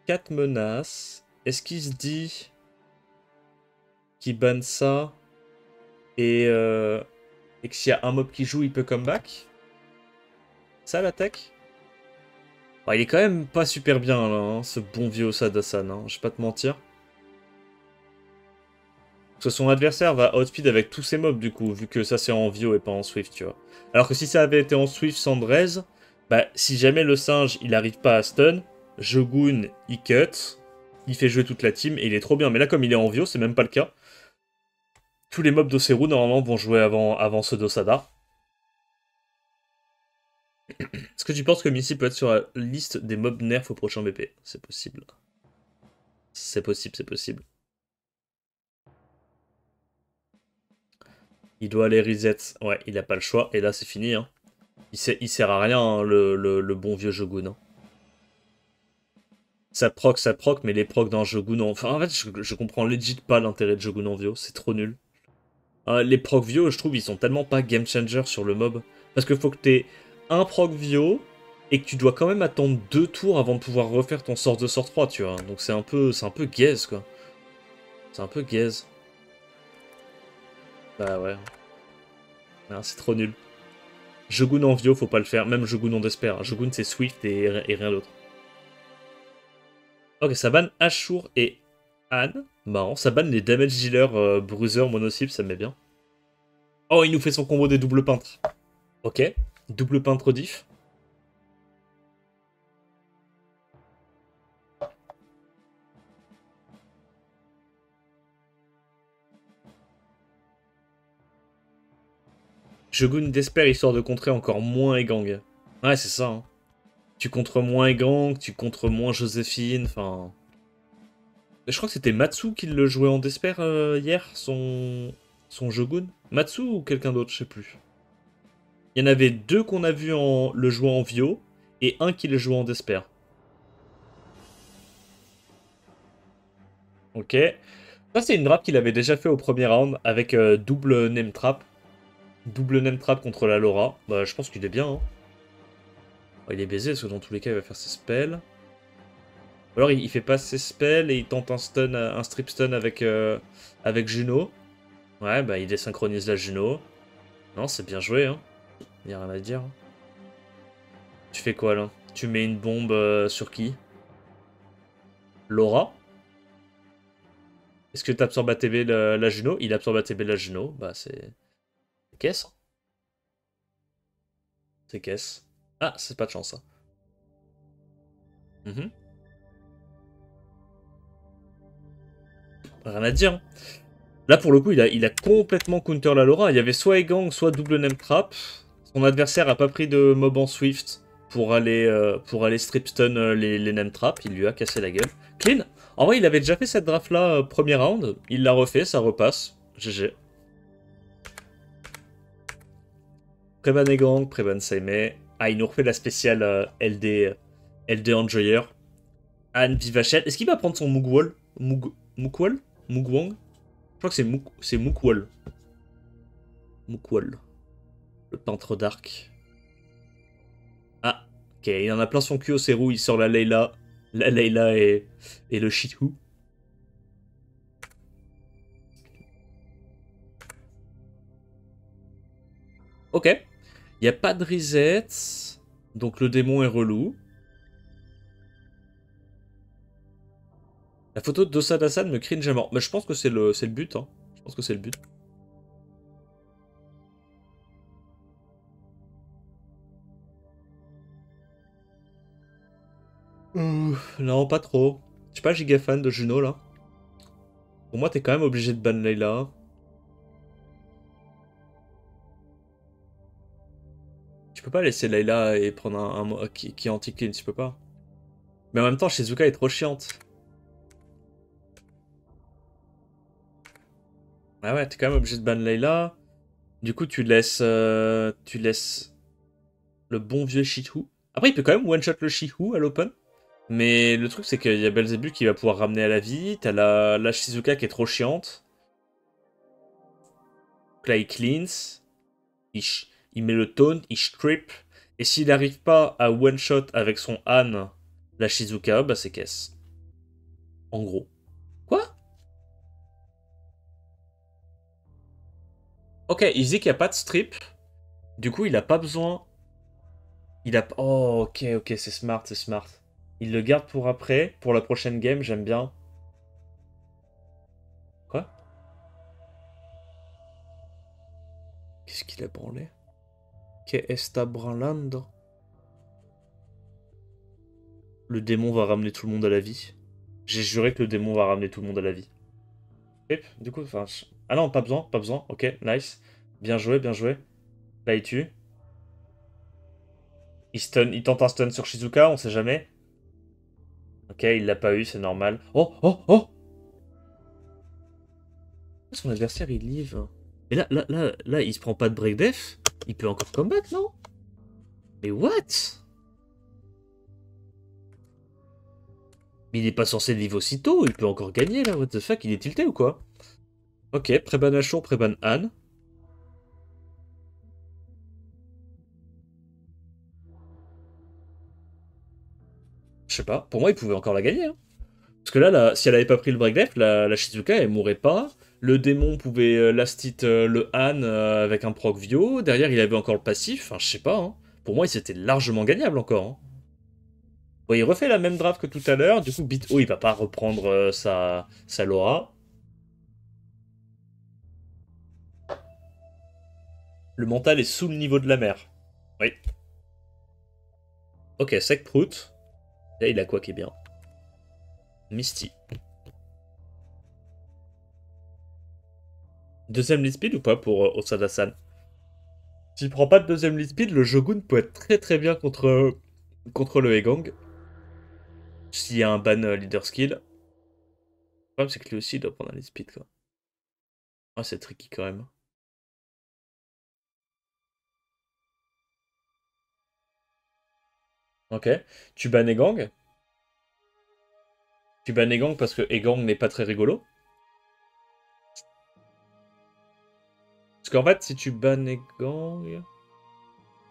4 menaces. Est-ce qu'il se dit qu'il banne ça et que s'il y a un mob qui joue, il peut come back? Ça, l'attaque? Il est quand même pas super bien, là, hein, ce bon vieux Osada-san, hein, je vais pas te mentir. Parce que son adversaire va outspeed avec tous ses mobs, du coup, vu que ça c'est en Vio et pas en Swift, tu vois. Alors que si ça avait été en Swift sans Drez, bah, si jamais le singe, il arrive pas à stun, Jogun, il cut, il fait jouer toute la team, et il est trop bien. Mais là, comme il est en Vio, c'est même pas le cas. Tous les mobs d'Oseru, normalement, vont jouer avant ceux d'Osada. Est-ce que tu penses que Missy peut être sur la liste des mobs nerfs au prochain BP? C'est possible. C'est possible, c'est possible. Il doit aller reset. Ouais, il a pas le choix. Et là, c'est fini. Hein. Il sert à rien, hein, le bon vieux Shogun. Hein. Ça proc, mais les procs d'un Shogun Enfin, en fait, je comprends legit pas l'intérêt de Shogun en Vio. C'est trop nul. Les procs Vio, je trouve, ils sont tellement pas game changer sur le mob. Parce qu'il faut que t'aies un proc Vio et que tu dois quand même attendre 2 tours avant de pouvoir refaire ton sort 2 sort 3, tu vois. Donc c'est un peu gaze, quoi. C'est un peu gaze. Bah ouais. Ah, c'est trop nul. Shogun en Vio, faut pas le faire. Même Shogun en Despair. Shogun, c'est Swift et rien d'autre. Ok, ça banne Ashur et Anne. Marrant. Ça banne les damage dealers bruiser mono-cible, ça me met bien. Oh, il nous fait son combo des doubles peintres. Ok. Double peintre diff. Shogun Despair, histoire de contrer encore moins Egang. Ouais, c'est ça. Hein. Tu contres moins Egang, tu contres moins Joséphine, enfin... Je crois que c'était Matsu qui le jouait en Despair hier, son Shogun. Matsu ou quelqu'un d'autre, je sais plus. Il y en avait 2 qu'on a vu le jouer en Vio, et un qui le jouait en Despair. Ok. Ça, c'est une drap qu'il avait déjà fait au premier round, avec double name trap. Double name trap contre la Laura. Bah, je pense qu'il est bien, hein. Il est baisé, parce que dans tous les cas, il va faire ses spells. Ou alors, il fait pas ses spells, et il tente un stun, un strip stun avec Juno. Ouais, bah, il désynchronise la Juno. Non, c'est bien joué, hein. Y a rien à dire. Hein. Tu fais quoi, là? Tu mets une bombe sur qui? Laura? Est-ce que tu absorbes ATB la Juno? Il absorbe ATB la Juno. Bah, c'est... Caisse. C'est caisse. Ah, c'est pas de chance, ça. Mhm. Rien à dire. Hein. Là, pour le coup, il a complètement counter la Laura. Il y avait soit Egang, soit double name trap. Son adversaire a pas pris de mob en Swift pour aller strip stun les name trap. Il lui a cassé la gueule. Clean. En vrai, il avait déjà fait cette draft là premier round. Il l'a refait, ça repasse. GG. Preban Egang, Preban Saime. Ah, il nous refait la spéciale LD Enjoyer. Anne Vivachel. Est-ce qu'il va prendre son Mugwall Mugwall Mugwang? Je crois que c'est Mukwall. Mukwall. Le peintre d'arc. Ah, ok, il en a plein son cul au Seru, il sort la Layla. La Layla et le Shitu. Ok. Il n'y a pas de reset. Donc le démon est relou. La photo d'Osada-san me cringe à mort. Mais je pense que c'est le but. Hein. Je pense que c'est le but. Non, pas trop. Je suis pas giga fan de Juno là. Pour moi, t'es quand même obligé de ban Layla. Tu peux pas laisser Layla et prendre un qui est anti-clean, tu peux pas. Mais en même temps, Shizuka est trop chiante. Ah ouais, t'es quand même obligé de ban Layla. Du coup, tu laisses le bon vieux Shihu. Après, il peut quand même one-shot le Shihu à l'open. Mais le truc, c'est qu'il y a Belzébuth qui va pouvoir ramener à la vie. T'as la Shizuka qui est trop chiante. Donc là, il cleanse. Il met le taunt, il strip. Et s'il n'arrive pas à one-shot avec son Han la Shizuka, bah c'est caisse. En gros. Quoi? Ok, il dit qu'il n'y a pas de strip. Du coup, il a pas besoin. Il a. Oh, ok, ok, c'est smart, c'est smart. Il le garde pour après, pour la prochaine game, j'aime bien. Quoi? Qu'est-ce qu'il a branlé? Que esta branlando? Le démon va ramener tout le monde à la vie. J'ai juré que le démon va ramener tout le monde à la vie. Hop, du coup, enfin. Ah non, pas besoin, pas besoin. Ok, nice. Bien joué, bien joué. Là, il tue. Il tente un stun sur Shizuka, on sait jamais. Ok, il l'a pas eu, c'est normal. Oh, oh, oh! Son adversaire, il live. Mais là, il se prend pas de break def. Il peut encore combattre, non? Mais what? Mais il est pas censé live aussitôt, il peut encore gagner là, what the fuck, il est tilté ou quoi? Ok, préban Ashur, préban Han. Je sais pas, pour moi il pouvait encore la gagner. Hein. Parce que là, si elle avait pas pris le break def, la Shizuka elle mourrait pas. Le démon pouvait last hit le Han avec un proc Vio. Derrière il avait encore le passif, enfin je sais pas. Hein. Pour moi c'était largement gagnable encore. Hein. Bon, il refait la même draft que tout à l'heure, du coup BitO il va pas reprendre sa Laura. Le mental est sous le niveau de la mer. Oui. Ok, sec prout. Là, il a quoi qui est bien? Misty. Deuxième lead speed ou pas pour Osada-san? S'il prend pas de deuxième lead speed, le Shogun peut être très très bien contre le Egang. S'il y a un ban leader skill. Le problème, c'est que lui aussi il doit prendre un lead speed quoi. Ah, c'est tricky quand même. Ok. Tu ban Egang. Tu ban Egang parce que Egang n'est pas très rigolo. Parce qu'en fait, si tu ban Egang.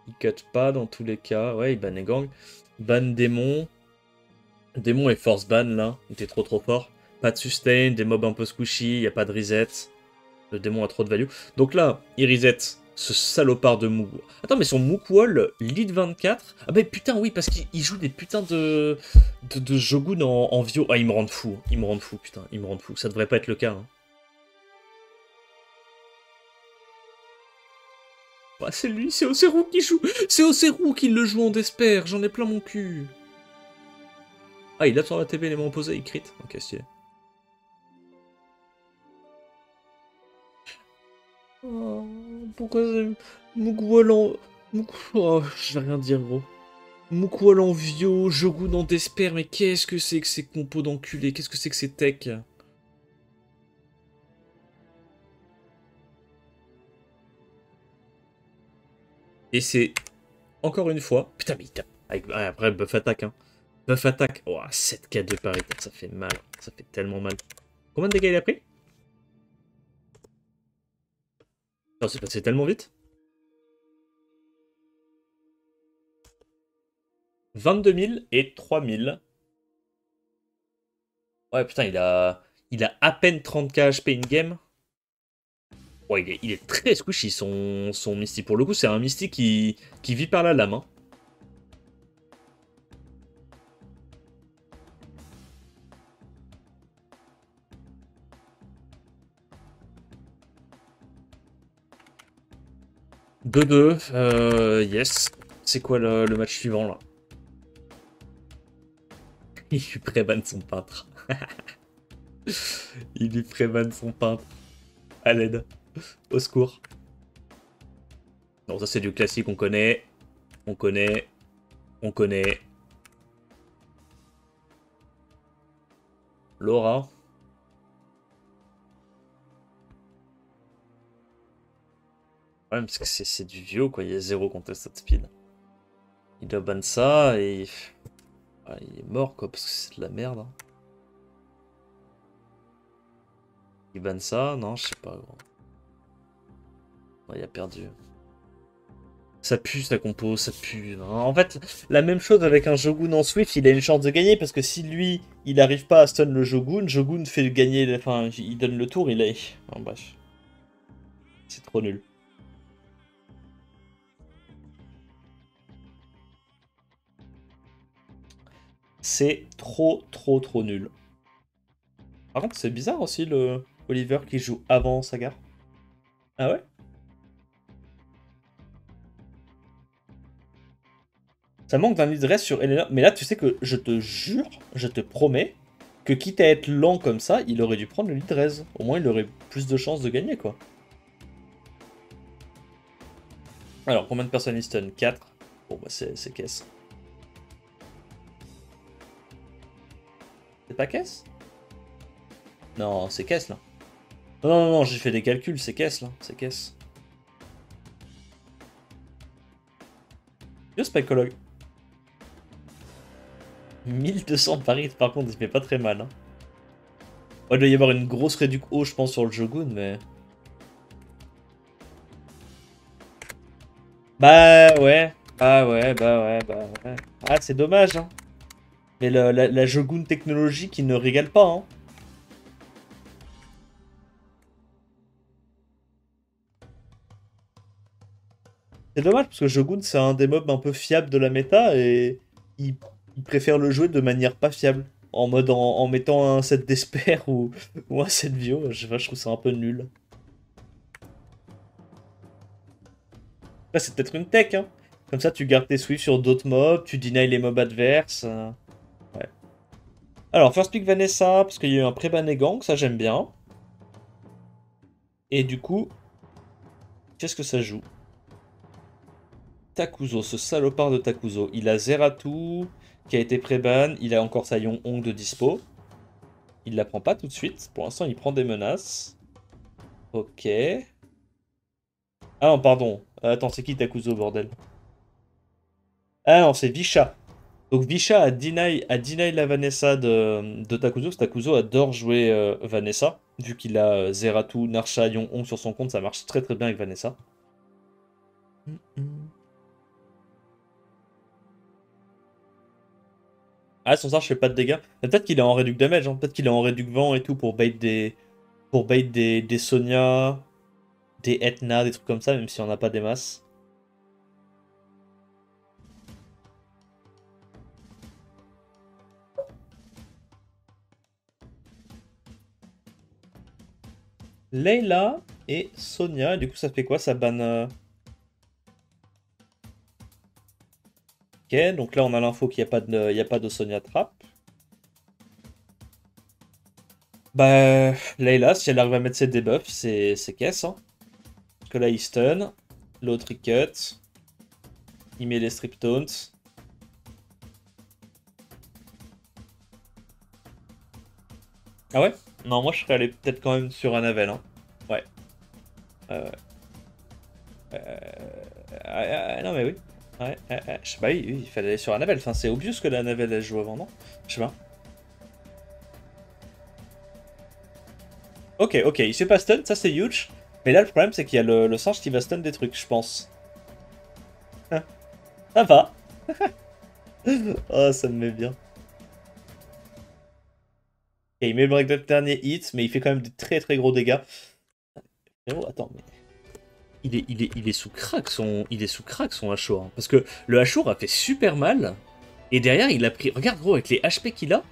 Il cut pas dans tous les cas. Ouais, il ban Egang. Ban démon. Démon est force ban là. Il était trop fort. Pas de sustain, des mobs un peu squishy, y a pas de reset. Le démon a trop de value. Donc là, il reset ce salopard de Moog. Attends, mais son Mook Wall, lead 24. Ah bah putain, oui, parce qu'il joue des putains de Shogun en Vio. Ah, ils me rendent fou. Ils me rendent fou, putain. Ils me rendent fou. Ça devrait pas être le cas. Hein. Ah, c'est lui, c'est Oseru qui joue. C'est Oseru qui le joue en Despair. J'en ai plein mon cul. Ah, il attend la TP élément opposé, il crit. Ok, stylé. Oh, pourquoi c'est Mugwal en... Oh, je vais rien dire, gros. Mugwal en Vio, Jogun en Despair, mais qu'est-ce que c'est que ces compos d'enculés? Qu'est-ce que c'est que ces techs? Et c'est, encore une fois... Putain, mais il tape... Après, buff attaque, hein. Buff attaque. Oh, 7K de pari, ça fait mal. Ça fait tellement mal. Combien de dégâts il a pris? Oh, c'est passé tellement vite. 22 000 et 3 000. Ouais, putain, il a à peine 30k HP in-game. Ouais, il est très squishy, son Misty. Pour le coup, c'est un Misty qui vit par la lame. Hein. Deux 2 yes. C'est quoi le match suivant, là? Il lui préban son peintre. Il lui préban son peintre. À l'aide. Au secours. Non, ça c'est du classique, on connaît. On connaît. On connaît. Laura. Ouais, parce que c'est du vieux, quoi. Il y a 0 contested speed. Il doit ban ça et... Ah, il est mort, quoi, parce que c'est de la merde. Hein. Il ban ça? Non, je sais pas, gros. Ouais, il a perdu. Ça pue, sa compo, ça pue. En fait, la même chose avec un Shogun en Swift, il a une chance de gagner, parce que si lui, il n'arrive pas à stun le Shogun, Shogun fait gagner... Enfin, il donne le tour, il est... Enfin, bref. C'est trop nul. C'est trop nul. Par contre, c'est bizarre aussi le Oliver qui joue avant Saga. Ah ouais? Ça manque d'un lead rest sur Elena. Mais là, tu sais que je te jure, je te promets, que quitte à être lent comme ça, il aurait dû prendre le lead rest. Au moins, il aurait plus de chances de gagner, quoi. Alors, combien de personnes il stun? 4. Bon, bah, c'est caisse. C'est pas caisse? Non, c'est caisse, là. Non, non, non, j'ai fait des calculs, c'est caisse, là. C'est caisse. Yo, Spikeologue. 1200 Paris, par contre, il fait pas très mal. Hein. Ouais, il doit y avoir une grosse réduc haut, je pense, sur le Shogun, mais... Bah ouais, bah ouais, bah ouais, bah ouais. Ah, c'est dommage, hein. Mais la Shogun technologie qui ne régale pas, hein. C'est dommage, parce que Shogun, c'est un des mobs un peu fiables de la méta, et il préfère le jouer de manière pas fiable. En mode en mettant un set d'Esper ou un set Vio, je sais pas, je trouve ça un peu nul. Là, c'est peut-être une tech, hein. Comme ça, tu gardes tes swift sur d'autres mobs, tu deny les mobs adverses. Ouais. Alors, first pick Vanessa, parce qu'il y a eu un pré-ban et gang, ça j'aime bien. Et du coup, qu'est-ce que ça joue? Takuzo, ce salopard de Takuzo. Il a Zeratou, qui a été pré-ban, il a encore sa Yong-Hong de dispo. Il la prend pas tout de suite, pour l'instant il prend des menaces. Ok. Ah non, pardon. Attends, c'est qui Takuzo, bordel? Ah non, c'est Visha. Donc Visha a deny la Vanessa de Takuzo, parce que Takuzo adore jouer Vanessa. Vu qu'il a Zeratou, Narsha, Yong-Hong sur son compte, ça marche très très bien avec Vanessa. Ah, son sort, je fais pas de dégâts. Peut-être qu'il est en réduc damage, hein. Peut-être qu'il est en réduc vent et tout pour bait des Sonia, des Etna, des trucs comme ça, même si on n'a pas des masses. Layla et Sonia, du coup ça fait quoi? Ça banne... Ok, donc là on a l'info qu'il n'y a pas de Sonia Trap. Bah, Layla, si elle arrive à mettre ses debuffs, c'est caisse. Hein. Parce que là il stun, l'autre il cut, il met les strip taunts. Ah ouais? Non, moi je serais allé peut-être quand même sur Anavel. Hein. Ouais. Euh, non mais oui. Ouais, bah oui, il fallait aller sur Annabelle. Enfin, c'est obvious que la Annabelle elle joue avant, non? Je sais pas. Ok, ok, il se fait pas stun, ça c'est huge. Mais là, le problème, c'est qu'il y a le singe qui va stun des trucs, je pense. Hein, ça va. Oh, ça me met bien. Ok, il met le break de dernier hit, mais il fait quand même des très très gros dégâts. Oh, attends, mais... Il est sous crack son Ashur. Hein. Parce que le Ashur a fait super mal. Et derrière, il a pris... Regarde, gros, avec les HP qu'il a.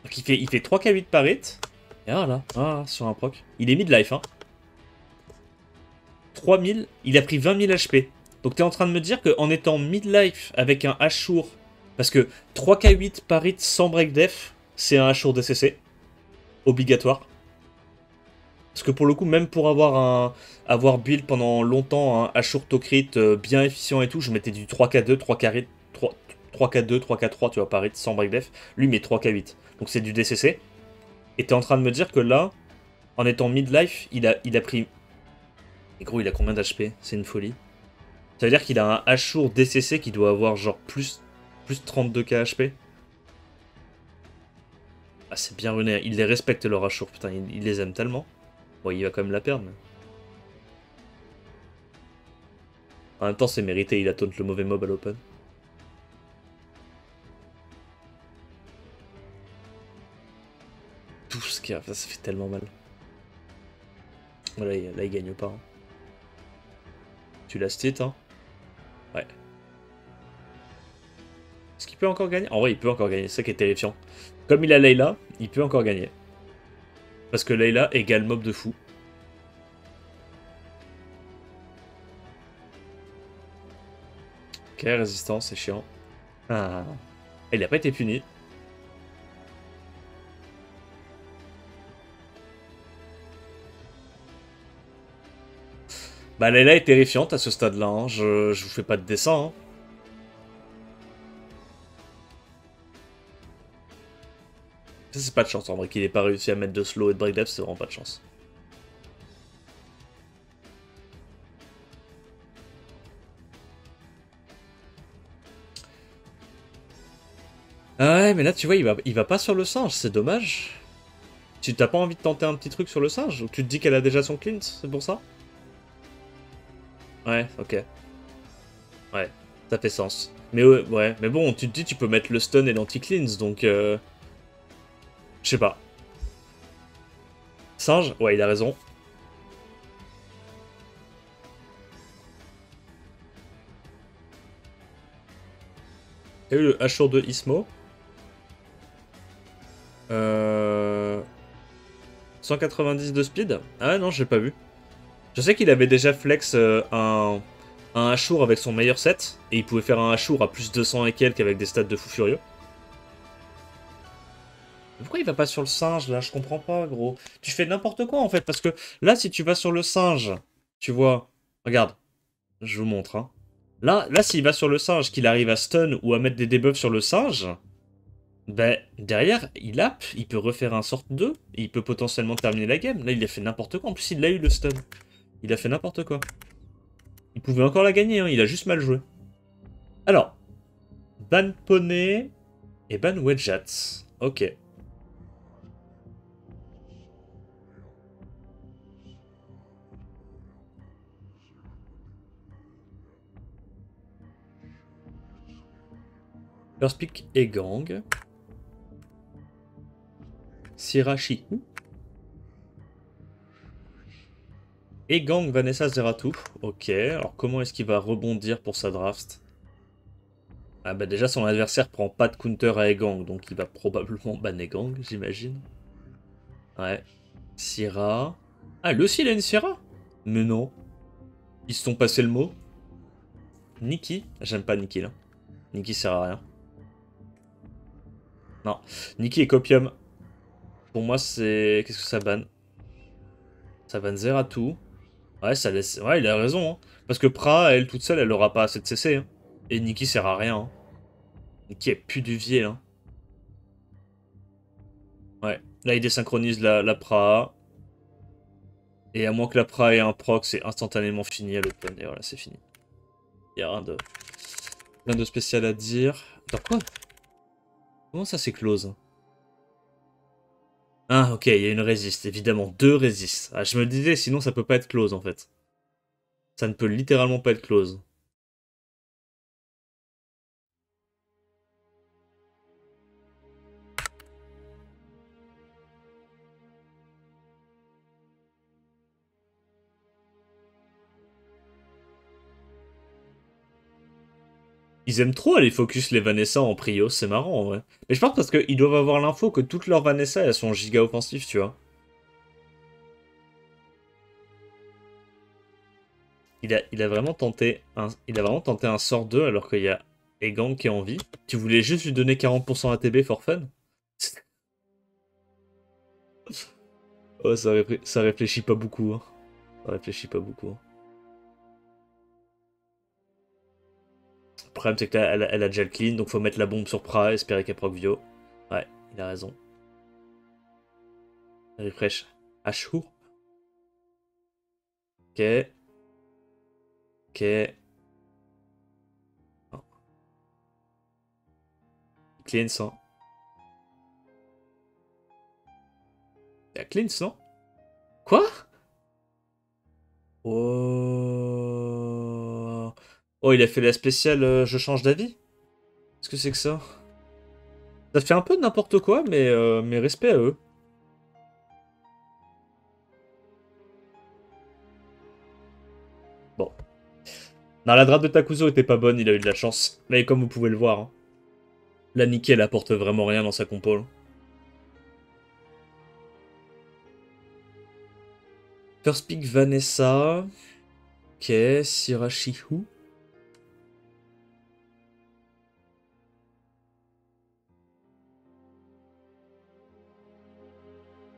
Donc il fait 3k8 par hit. Et voilà, sur un proc. Il est mid-life, hein. 3000, il a pris 20 000 HP. Donc t'es en train de me dire qu'en étant mid-life avec un Ashur, parce que 3k8 par hit sans break def, c'est un Ashur DCC. Obligatoire. Parce que pour le coup, même pour avoir build pendant longtemps un Ashur Tokrit bien efficient et tout, je mettais du 3K2, 3K, 3K2, 3K3, tu vois, par hit sans break def. Lui met 3K8. Donc c'est du DCC. Et t'es en train de me dire que là, en étant midlife, il a pris... Et gros, il a combien d'HP? C'est une folie. Ça veut dire qu'il a un Ashur DCC qui doit avoir genre plus 32k HP. Ah, c'est bien runé. Il les respecte leur Ashur, putain, il les aime tellement. Bon, il va quand même la perdre, mais... En même temps, c'est mérité, il a taunt le mauvais mob à l'open. Tout ce qu'il y a, ça fait tellement mal. Là, il gagne pas. Hein. Tu l'as stit, hein? Ouais. Est-ce qu'il peut encore gagner? En vrai, il peut encore gagner, c'est ça qui est terrifiant. Comme il a Layla, il peut encore gagner. Parce que Layla égale mob de fou. Ok, résistance, c'est chiant. Ah. Il a pas été puni. Bah, Layla est terrifiante à ce stade-là. Hein. Je vous fais pas de dessin. Hein. Ça, c'est pas de chance en vrai qu'il ait pas réussi à mettre de slow et de break depth, c'est vraiment pas de chance. Ah ouais, mais là, tu vois, il va pas sur le singe, c'est dommage. Tu t'as pas envie de tenter un petit truc sur le singe? Ou tu te dis qu'elle a déjà son cleanse, c'est pour ça? Ouais, ok. Ouais, ça fait sens. Mais ouais, mais bon, tu te dis tu peux mettre le stun et l'anti-cleanse, donc... Je sais pas. Singe? Ouais, il a raison. Il y a eu le Ashur de Ismo. 190 de speed? Ah ouais, non, j'ai pas vu. Je sais qu'il avait déjà flex un Ashur avec son meilleur set, et il pouvait faire un Ashur à plus 200 et quelques avec des stats de fou furieux. Pourquoi il va pas sur le singe là? Je comprends pas, gros. Tu fais n'importe quoi en fait, parce que là, si tu vas sur le singe, tu vois. Regarde, je vous montre. Hein. Là s'il va sur le singe, qu'il arrive à stun ou à mettre des debuffs sur le singe, ben derrière, il peut refaire un sort 2 et il peut potentiellement terminer la game. Là, il a fait n'importe quoi. En plus, il a eu le stun. Il a fait n'importe quoi. Il pouvait encore la gagner, hein. Il a juste mal joué. Alors, ban Poney et ban Wedjats. Ok. First pick et gang. Sirachi. Et gang Vanessa Zeratu. Ok, alors comment est-ce qu'il va rebondir pour sa draft? Ah bah déjà son adversaire prend pas de counter à Egang, donc il va probablement ban Egang, j'imagine. Ouais. Syrah. Ah lui aussi il a une Syrah? Mais non. Ils se sont passé le mot. Nikki. J'aime pas Nikki là. Nikki sert à rien. Non. Nikki et Copium. Pour moi c'est... Qu'est-ce que ça banne? Ça banne Zeratu. Ouais, ça laisse... Ouais, il a raison. Hein. Parce que Pra, elle toute seule, elle aura pas assez de CC. Hein. Et Nikki sert à rien. Hein. Nikki est plus du vieux. Hein. Ouais. Là, il désynchronise la Pra. Et à moins que la Pra ait un proc, c'est instantanément fini à l'open. Et voilà, c'est fini. Il y a rien de spécial à dire. Attends, quoi? Comment ça, c'est close? Ah, ok, il y a une résiste. Évidemment, deux résistes. Ah, je me disais, sinon ça peut pas être close, en fait. Ça ne peut littéralement pas être close. Ils aiment trop aller focus les Vanessa en prio, c'est marrant en vrai. Mais je pense parce qu'ils doivent avoir l'info que toutes leurs Vanessa elles sont giga offensives, tu vois. Il a vraiment tenté un sort 2 alors qu'il y a Egang qui est en vie. Tu voulais juste lui donner 40% ATB for fun? Oh, ça réfléchit pas beaucoup. Hein. Ça réfléchit pas beaucoup. Hein. Le problème, c'est qu'elle a déjà le clean, donc faut mettre la bombe sur Pra, espérer qu'elle proc Vio. Ouais, il a raison. Refresh. Ashur. Ok. Ok. Oh. Cleans, hein. Il a cleans, non? Quoi? Oh. Oh, il a fait la spéciale je change d'avis? Qu'est-ce que c'est que ça? Ça fait un peu n'importe quoi, mais respect à eux. Bon. Non, la drape de Takuzo était pas bonne, il a eu de la chance. Mais comme vous pouvez le voir, hein, la Nikki, elle apporte vraiment rien dans sa compo. Là. First pick Vanessa. Ok, Sirashihu.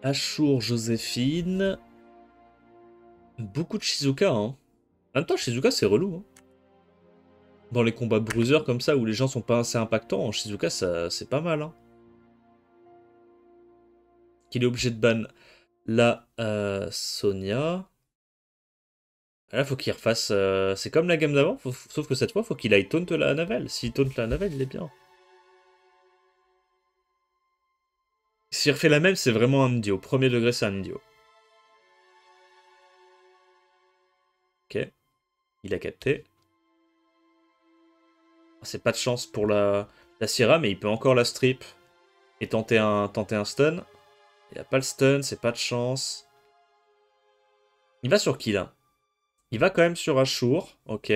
Ashur, Joséphine. Beaucoup de Shizuka, hein. En même temps, Shizuka, c'est relou. Hein. Dans les combats bruiseurs comme ça, où les gens sont pas assez impactants, Shizuka, ça, c'est pas mal. Hein. Qu'il est obligé de ban la Sonia. Là, faut qu'il refasse. C'est comme la game d'avant, sauf que cette fois, faut qu'il aille taunt la Navel. S'il taunt la Navel, il est bien. S'il refait la même, c'est vraiment un idiot. Premier degré, c'est un idiot. Ok. Il a capté. C'est pas de chance pour la Syrah, mais il peut encore la strip et tenter un stun. Il a pas le stun, c'est pas de chance. Il va sur qui là? Il va quand même sur Ashur, ok.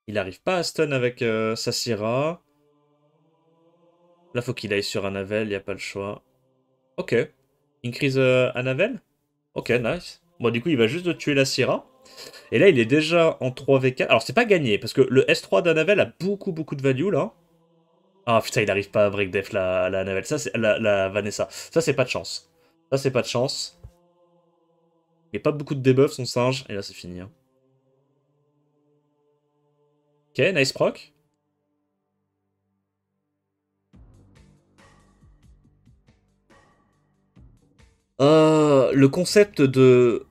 Il arrive pas à stun avec sa Syrah. Là, faut qu'il aille sur Anavel, il a pas le choix. Ok. Increase Anavel? Ok, nice. Bon, du coup, il va juste tuer la Syrah. Et là, il est déjà en 3v4. Alors, c'est pas gagné, parce que le S3 d'Anavel a beaucoup, beaucoup de value, là. Ah, putain, il arrive pas à break def la Anavel. Ça, c'est la Vanessa. Ça, c'est pas de chance. Ça, c'est pas de chance. Il n'y a pas beaucoup de debuff, son singe. Et là, c'est fini. Hein. Ok, nice proc. Le concept de...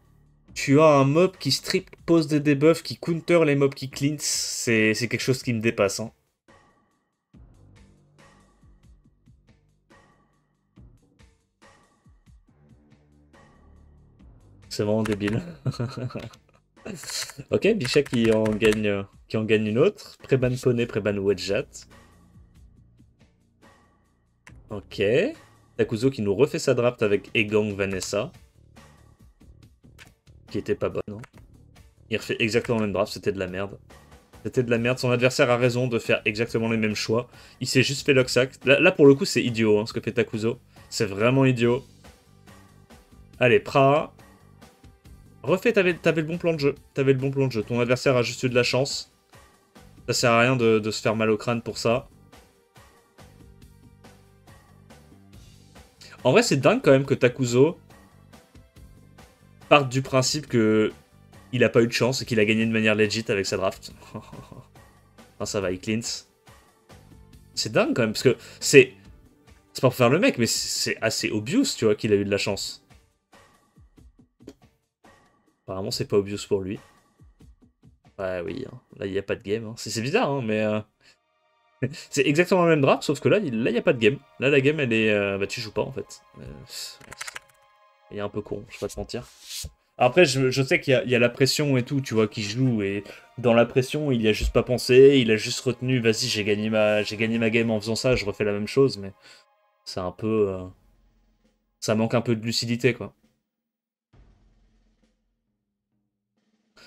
Tu as un mob qui strip, pose des debuffs, qui counter les mobs qui cleanse, c'est quelque chose qui me dépasse. Hein. C'est vraiment débile. Ok, Bisha qui en gagne une autre. Préban Poney, Préban Wedjat. Ok. Takuzo qui nous refait sa draft avec Egang Vanessa. Qui était pas bonne. Hein. Il refait exactement le même draft, c'était de la merde. C'était de la merde. Son adversaire a raison de faire exactement les mêmes choix. Il s'est juste fait Locksack. Là, pour le coup, c'est idiot hein, ce que fait Takuzo. C'est vraiment idiot. Allez, Praha. Refais, t'avais le bon plan de jeu. T'avais le bon plan de jeu. Ton adversaire a juste eu de la chance. Ça sert à rien de se faire mal au crâne pour ça. En vrai, c'est dingue quand même que Takuzo parte du principe que il a pas eu de chance et qu'il a gagné de manière legit avec sa draft. Ah, ça va, il cleans. C'est dingue quand même, parce que c'est... C'est pas pour faire le mec, mais c'est assez obvious, tu vois, qu'il a eu de la chance. Apparemment, c'est pas obvious pour lui. Ouais, oui, hein. Là, il n'y a pas de game. Hein. C'est bizarre, hein, mais... c'est exactement le même draft, sauf que là, il n'y a pas de game. Là, la game, elle est... Bah, tu joues pas, en fait. Il est un peu con, je vais pas te mentir. Après, je sais qu'il y a la pression et tout, tu vois, qui joue. Et dans la pression, il y a juste pas pensé. Il a juste retenu, vas-y, j'ai gagné ma game en faisant ça, je refais la même chose. Mais c'est un peu... ça manque un peu de lucidité, quoi.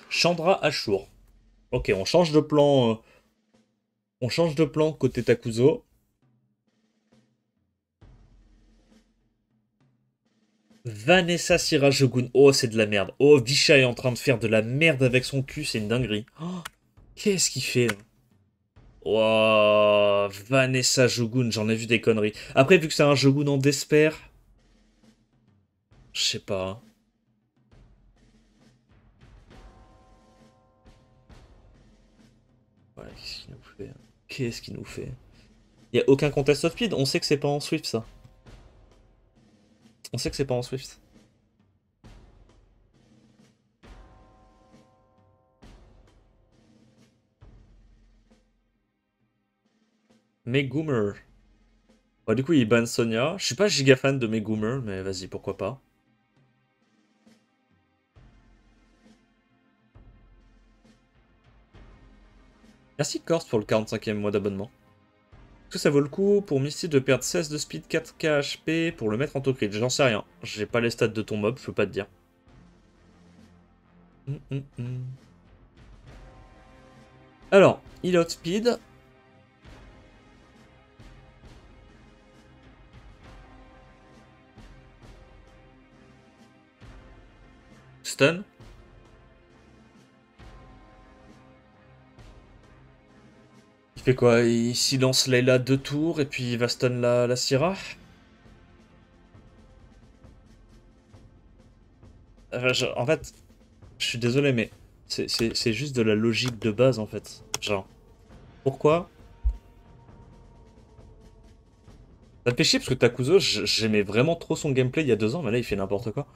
Chandra Ashur. Ok, on change de plan. On change de plan côté Takuzo. Vanessa Sirajogun. Oh, c'est de la merde. Oh, Visha est en train de faire de la merde avec son cul, c'est une dinguerie. Oh, qu'est-ce qu'il fait là? Oh, Vanessa Jogun, j'en ai vu des conneries. Après, vu que c'est un Jogun en despair. Je sais pas. Ouais, qu'est-ce qu'il nous fait? Qu'est-ce qu'il nous fait? Y a aucun contest of speed, on sait que c'est pas en Swift ça. On sait que c'est pas en Swift. Megoomer. Ouais, du coup, il ban Sonia. Je suis pas giga fan de Megoomer, mais vas-y, pourquoi pas. Merci Corse pour le 45e mois d'abonnement. Est-ce que ça vaut le coup pour Misty de perdre 16 de speed, 4k HP pour le mettre en top crit? J'en sais rien. J'ai pas les stats de ton mob, je peux pas te dire. Alors, il outspeed. Stun. Il fait quoi? Il silence Layla 2 tours et puis il va stun la Syra. En fait, je suis désolé, mais c'est juste de la logique de base en fait. Genre, pourquoi? Ça me fait chier parce que Takuzo, j'aimais vraiment trop son gameplay il y a 2 ans, mais là il fait n'importe quoi.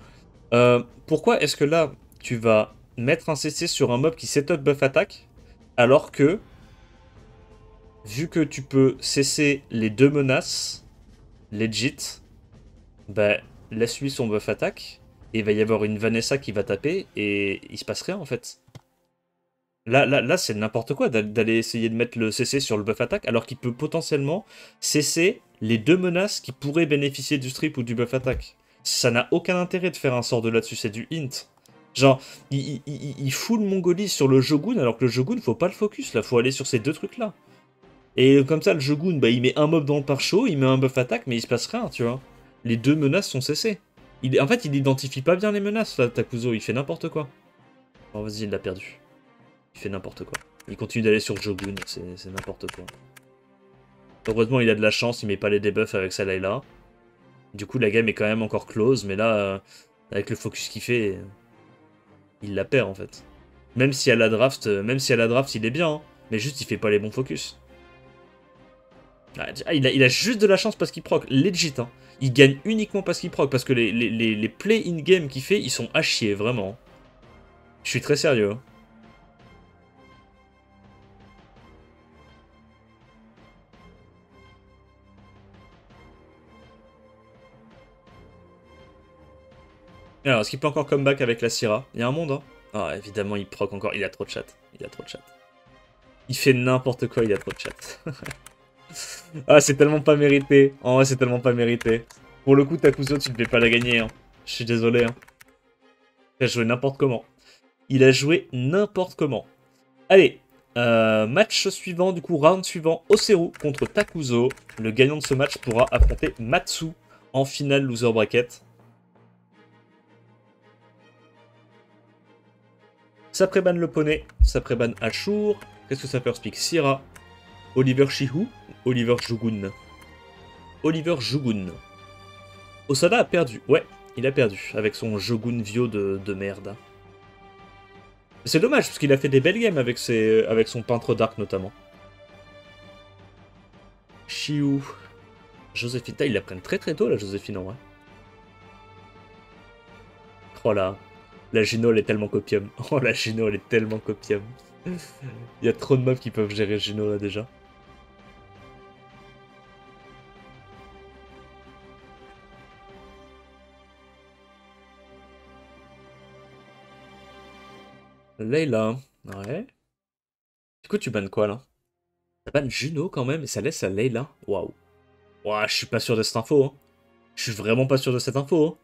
Pourquoi est-ce que là, tu vas mettre un CC sur un mob qui setup buff attaque, alors que, vu que tu peux cesser les 2 menaces, legit, bah, laisse-lui son buff attaque, et il va y avoir une Vanessa qui va taper, et il se passe rien en fait. Là c'est n'importe quoi d'aller essayer de mettre le CC sur le buff attaque, alors qu'il peut potentiellement cesser les 2 menaces qui pourraient bénéficier du strip ou du buff attaque. Ça n'a aucun intérêt de faire un sort de là-dessus, c'est du hint. Genre, il fout le Mongolie sur le Jogun, alors que le Jogun, faut pas le focus, là, faut aller sur ces 2 trucs-là. Et comme ça, le Jogun, bah, il met un mob dans le pare-chaud, il met un buff attaque, mais il se passe rien, tu vois. Les 2 menaces sont cessées. En fait, il identifie pas bien les menaces, là, Takuzo, il fait n'importe quoi. Bon, vas-y, il l'a perdu. Il fait n'importe quoi. Il continue d'aller sur Jogun, c'est n'importe quoi. Heureusement, il a de la chance, il met pas les debuffs avec sa Layla. Du coup, la game est quand même encore close, mais là, avec le focus qu'il fait, il la perd en fait. Même si à la draft, il est bien, hein, mais juste il fait pas les bons focus. Ah, il a juste de la chance parce qu'il proc, legit. Hein. Il gagne uniquement parce qu'il proc, parce que les plays in-game qu'il fait, ils sont à chier, vraiment. Je suis très sérieux. Hein. Alors, est-ce qu'il peut encore comeback avec la Syra? Il y a un monde, hein. Ah, évidemment, il proc encore. Il a trop de chat. Il a trop de chat. Il fait n'importe quoi, il a trop de chat. Ah, c'est tellement pas mérité. En vrai, c'est tellement pas mérité. Pour le coup, Takuzo, tu ne devais pas la gagner. Hein. Je suis désolé. Hein. Il a joué n'importe comment. Il a joué n'importe comment. Allez, match suivant, du coup, round suivant, Oseru contre Takuzo. Le gagnant de ce match pourra affronter Matsu en finale loser bracket. Ça préban le poney, ça préban Ashur. Qu'est-ce que ça peut expliquer? Syrah, Oliver Shihu, Oliver Jugun. Oliver Jugun. Osada a perdu. Ouais, il a perdu avec son Jogun Vio de merde. C'est dommage parce qu'il a fait des belles games avec, avec son peintre d'arc notamment. Chiou. Joséphine. Ils la prennent très très tôt la Joséphine en vrai. Oh là. La Gino elle est tellement copium. Oh la Gino elle est tellement copium. Il y a trop de meufs qui peuvent gérer Gino là déjà. Layla. Ouais. Du coup tu bannes quoi là? Ça banne Juno quand même et ça laisse à Layla. Waouh. Ouah, je suis pas sûr de cette info. Hein. Je suis vraiment pas sûr de cette info. Hein.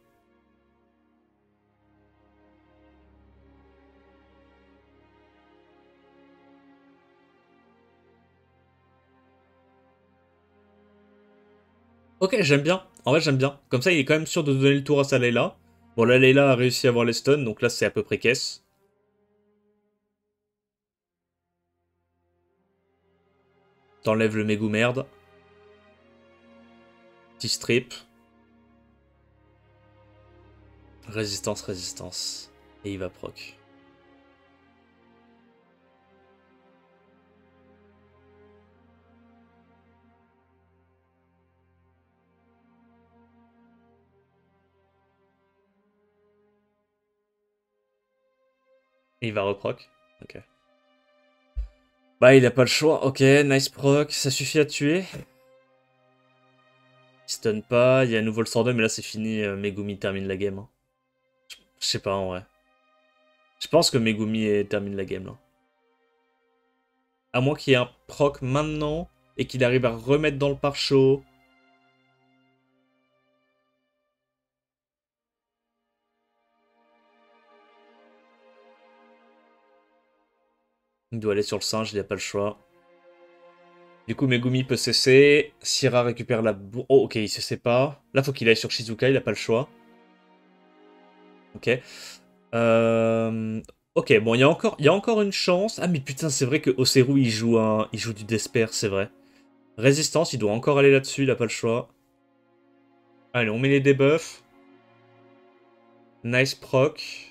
Ok, j'aime bien. En vrai, j'aime bien. Comme ça, il est quand même sûr de donner le tour à sa Layla. Bon, là, Layla a réussi à avoir les stuns, donc là, c'est à peu près caisse. T'enlèves le mégou merde. Petit strip. Résistance, résistance. Et il va proc. Et il va reproc. Ok. Bah, il a pas le choix. Ok, nice proc. Ça suffit à tuer. Il stun pas. Il y a à nouveau le Sordom, mais là, c'est fini. Megumi termine la game. Hein. Je sais pas, en vrai. Je pense que Megumi termine la game, là. À moins qu'il y ait un proc maintenant et qu'il arrive à remettre dans le pare-chaud. Il doit aller sur le singe, il a pas le choix. Du coup, Megumi peut cesser. Syrah récupère la... Oh, ok, il cesse pas. Là, faut qu'il aille sur Shizuka, il a pas le choix. Ok. Ok, bon, il y a encore une chance. Ah, mais putain, c'est vrai que Oseru, il joue du Despair, c'est vrai. Résistance, il doit encore aller là-dessus, il a pas le choix. Allez, on met les debuffs. Nice proc.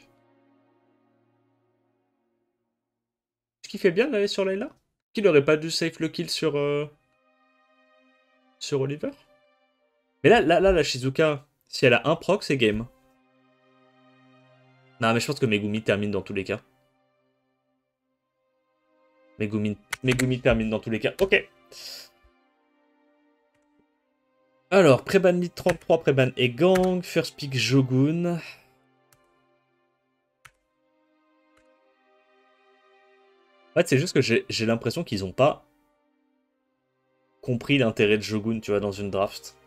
Est-ce qu'il fait bien d'aller sur Layla? Qu'il aurait pas dû safe le kill sur Oliver? Mais là, la Shizuka, si elle a un proc, c'est game. Non, mais je pense que Megumi termine dans tous les cas. Megumi termine dans tous les cas. Ok. Alors, Préban Mid 33, Préban et Gang, First Pick Jogun. En fait, c'est juste que j'ai l'impression qu'ils ont pas compris l'intérêt de Jogun, tu vois, dans une draft.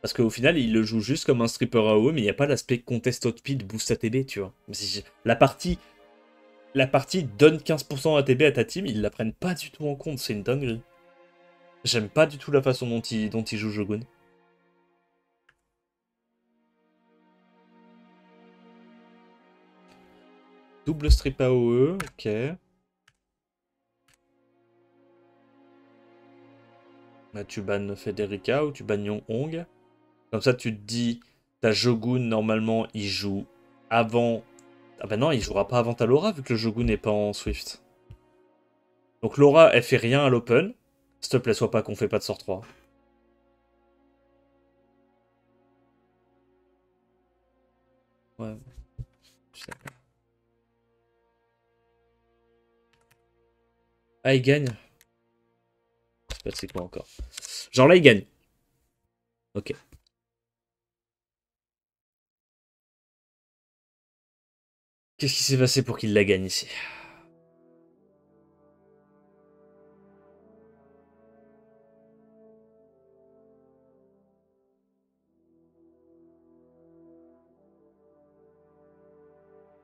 Parce qu'au final, il le joue juste comme un stripper AOE, mais il n'y a pas l'aspect contest speed boost ATB, tu vois. La partie donne 15% ATB à ta team, ils la prennent pas du tout en compte, c'est une dinguerie. J'aime pas du tout la façon dont il joue Jogun. Double strip AOE, ok. Là, tu bannes Federica ou tu bannes Yong Hong. Comme ça, tu te dis, ta Jogun, normalement, il joue avant... Ah bah non, il jouera pas avant ta Laura, vu que le Jogun n'est pas en Swift. Donc Laura, elle fait rien à l'open. S'il te plaît, sois pas qu'on fait pas de sort 3. Ouais, je sais pas. Ah, il gagne. Je sais pas c'est quoi encore. Genre là, il gagne. Ok. Qu'est-ce qui s'est passé pour qu'il la gagne ici?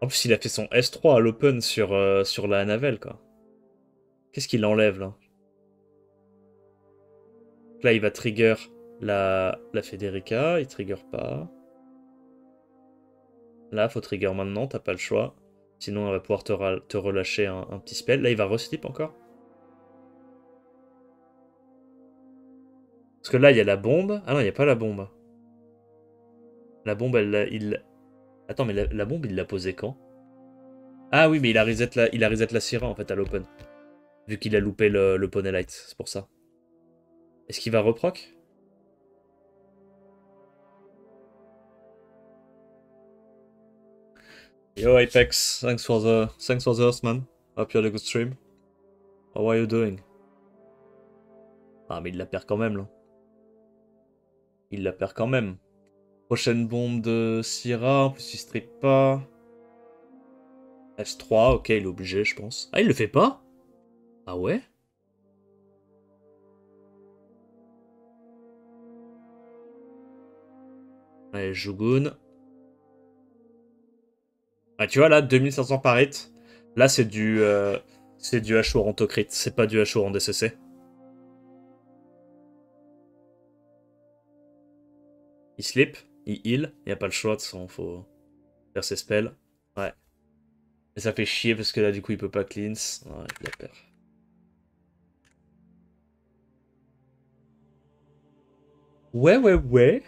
En plus, il a fait son S3 à l'open sur la Navel, quoi. Qu'est-ce qu'il enlève, là? Là, il va trigger la Federica. Il trigger pas. Là, faut trigger maintenant, t'as pas le choix. Sinon, elle va pouvoir te relâcher un petit spell. Là, il va reslip encore. Parce que là, il y a la bombe. Ah non, il n'y a pas la bombe. La bombe, il... Attends, mais la bombe, il l'a posée quand? Ah oui, mais il a reset la Syrah, en fait, à l'open. Vu qu'il a loupé le Poney Light, c'est pour ça. Est-ce qu'il va reproc? Yo, Apex, thanks for the host, man. Hope you had a good stream. How are you doing? Ah, mais il la perd quand même, là. Il la perd quand même. Prochaine bombe de Syrah, en plus il strip pas. S3, ok, il est obligé, je pense. Ah, il le fait pas? Ah ouais? Allez, Jugun. Ah, tu vois, là, 2500 par hit. Là, c'est du H en crit, c'est pas du H en DCC. Il slip, il heal, il a pas le choix, de toute façon, faut faire ses spells. Ouais. Et ça fait chier parce que là, du coup, il peut pas cleanse. Ouais, il la perd. Ouais, ouais, ouais.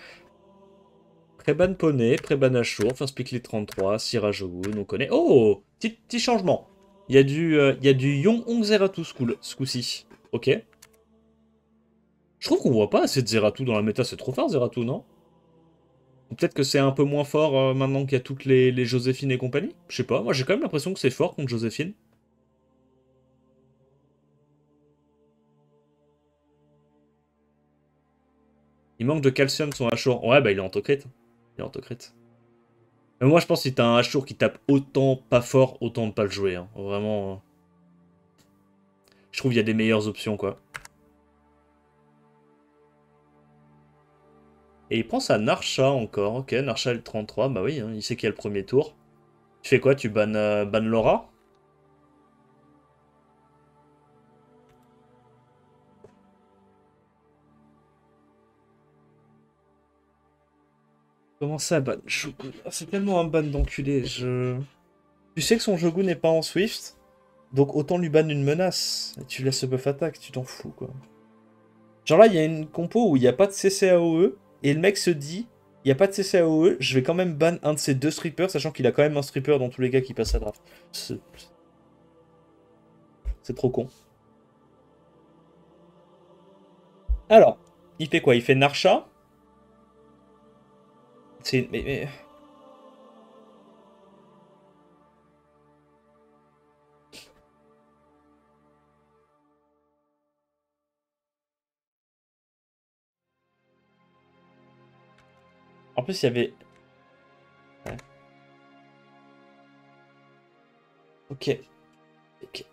Préban Poney, Préban Ashur, First Pick Lead 33, Syrah Shogun, on connaît. Oh, petit changement. Il y a du Yong-Hong Zeratul ce coup-ci. Ok. Je trouve qu'on voit pas assez de Zeratul dans la méta, c'est trop fort Zeratul, non? Peut-être que c'est un peu moins fort maintenant qu'il y a toutes les Joséphine et compagnie. Je sais pas, moi j'ai quand même l'impression que c'est fort contre Joséphine. Il manque de calcium son Ashur. Ouais, bah il est en tocrit. Il est en tocrit. Mais moi je pense que si t'as un Ashur qui tape autant pas fort, autant ne pas le jouer. Hein. Vraiment. Je trouve qu'il y a des meilleures options quoi. Et il prend sa Narsha encore. Ok, Narsha L33, bah oui, hein, il sait qu'il y a le premier tour. Tu fais quoi? Tu bannes Laura? Comment ça, ban Shogun? Ah, c'est tellement un ban d'enculé. Tu sais que son Shogun n'est pas en Swift, donc autant lui ban une menace. Et tu laisses ce buff attack, tu t'en fous quoi. Genre là, il y a une compo où il n'y a pas de CCAOE, et le mec se dit, il n'y a pas de CCAOE, je vais quand même ban un de ces deux strippers, sachant qu'il a quand même un stripper dans tous les cas qui passe à draft. C'est trop con. Alors, il fait quoi? Il fait Narsha. Mais... En plus, il y avait... Ouais. Ok. Ok.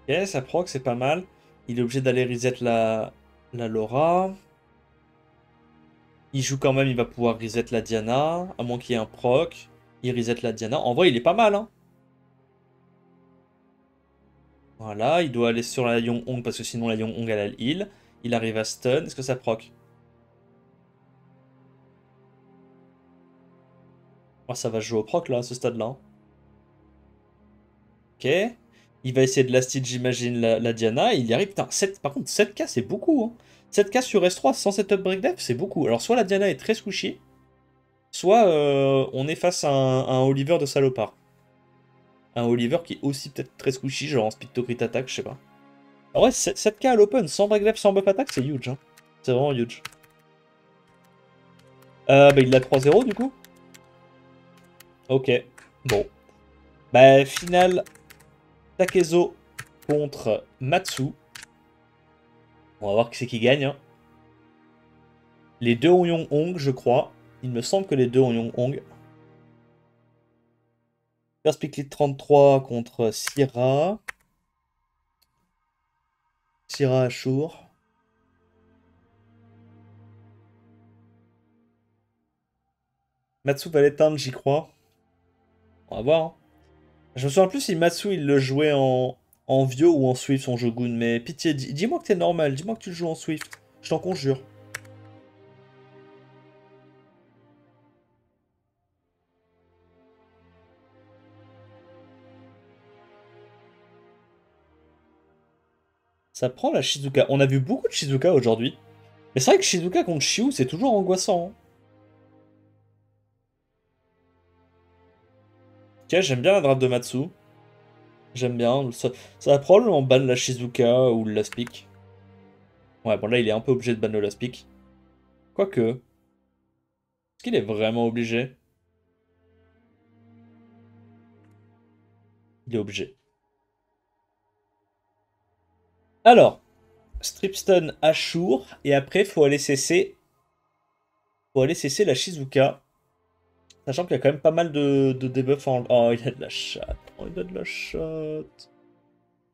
Ok, ça proc, c'est pas mal. Il est obligé d'aller reset la Laura. Il joue quand même, il va pouvoir reset la Diana, à moins qu'il y ait un proc. Il reset la Diana. En vrai, il est pas mal, hein. Voilà, il doit aller sur la Yong-Hong parce que sinon la Yong-Hong elle a le heal. Il arrive à stun. Est-ce que ça proc? Oh, ça va jouer au proc là, à ce stade-là. Hein. Ok. Il va essayer de last hit, j'imagine, la Diana. Il y arrive. Putain, 7, par contre, 7k c'est beaucoup. Hein. 7k sur S3 sans setup break def, c'est beaucoup. Alors, soit la Diana est très squishy, soit on est face à un Oliver de salopard. Un Oliver qui est aussi peut-être très squishy, genre en speed to crit attack, je sais pas. En vrai, 7k à l'open, sans break def, sans buff attack, c'est huge. Hein. C'est vraiment huge. Bah, il a 3-0 du coup. Ok, bon. Bah, finale Takezo contre Matsu. On va voir qui c'est qui gagne. Hein. Les deux ont Yong-Hong, je crois. Il me semble que les deux ont Yong-Hong. Perspective 33 contre Syrah. Syrah Ashur. Matsu va l'éteindre, j'y crois. On va voir. Hein. Je me souviens plus si Matsu il le jouait en vieux ou en Swift son Shogun. Mais pitié, dis-moi que t'es normal. Dis-moi que tu le joues en Swift. Je t'en conjure. Ça prend la Shizuka. On a vu beaucoup de Shizuka aujourd'hui. Mais c'est vrai que Shizuka contre Shiu, c'est toujours angoissant. Hein. Ok, j'aime bien la draft de Matsu. J'aime bien. Ça va probablement ban la Shizuka ou le Last Pick. Ouais, bon là, il est un peu obligé de ban le Last Pick. Quoique. Est-ce qu'il est vraiment obligé? Il est obligé. Alors, Stripstone Ashur. Et après, faut aller cesser. Faut aller cesser la Shizuka. Sachant qu'il y a quand même pas mal de debuffs en... Oh, il a de la chatte. Oh, il a de la chatte.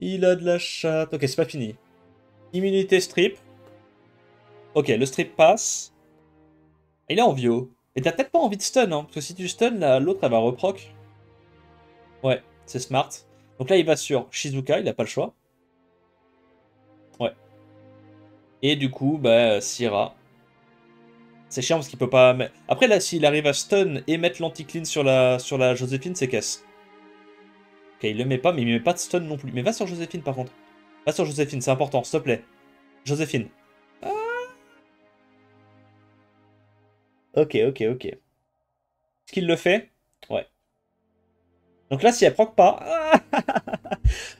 Il a de la chatte. Ok, c'est pas fini. Immunité strip. Ok, le strip passe. Il est en Vio. Et t'as peut-être pas envie de stun, hein, parce que si tu stun, l'autre elle va reproc. Ouais, c'est smart. Donc là il va sur Shizuka, il a pas le choix. Ouais. Et du coup, bah, Syrah. C'est chiant parce qu'il peut pas... Après là, s'il arrive à stun et mettre l'anti-clean sur la Joséphine, c'est casse. Ok, il le met pas, mais il met pas de stun non plus. Mais va sur Joséphine par contre. Va sur Joséphine, c'est important, s'il te plaît. Joséphine. Ah. Ok, ok, ok. Est-ce qu'il le fait? Ouais. Donc là, si elle proc pas...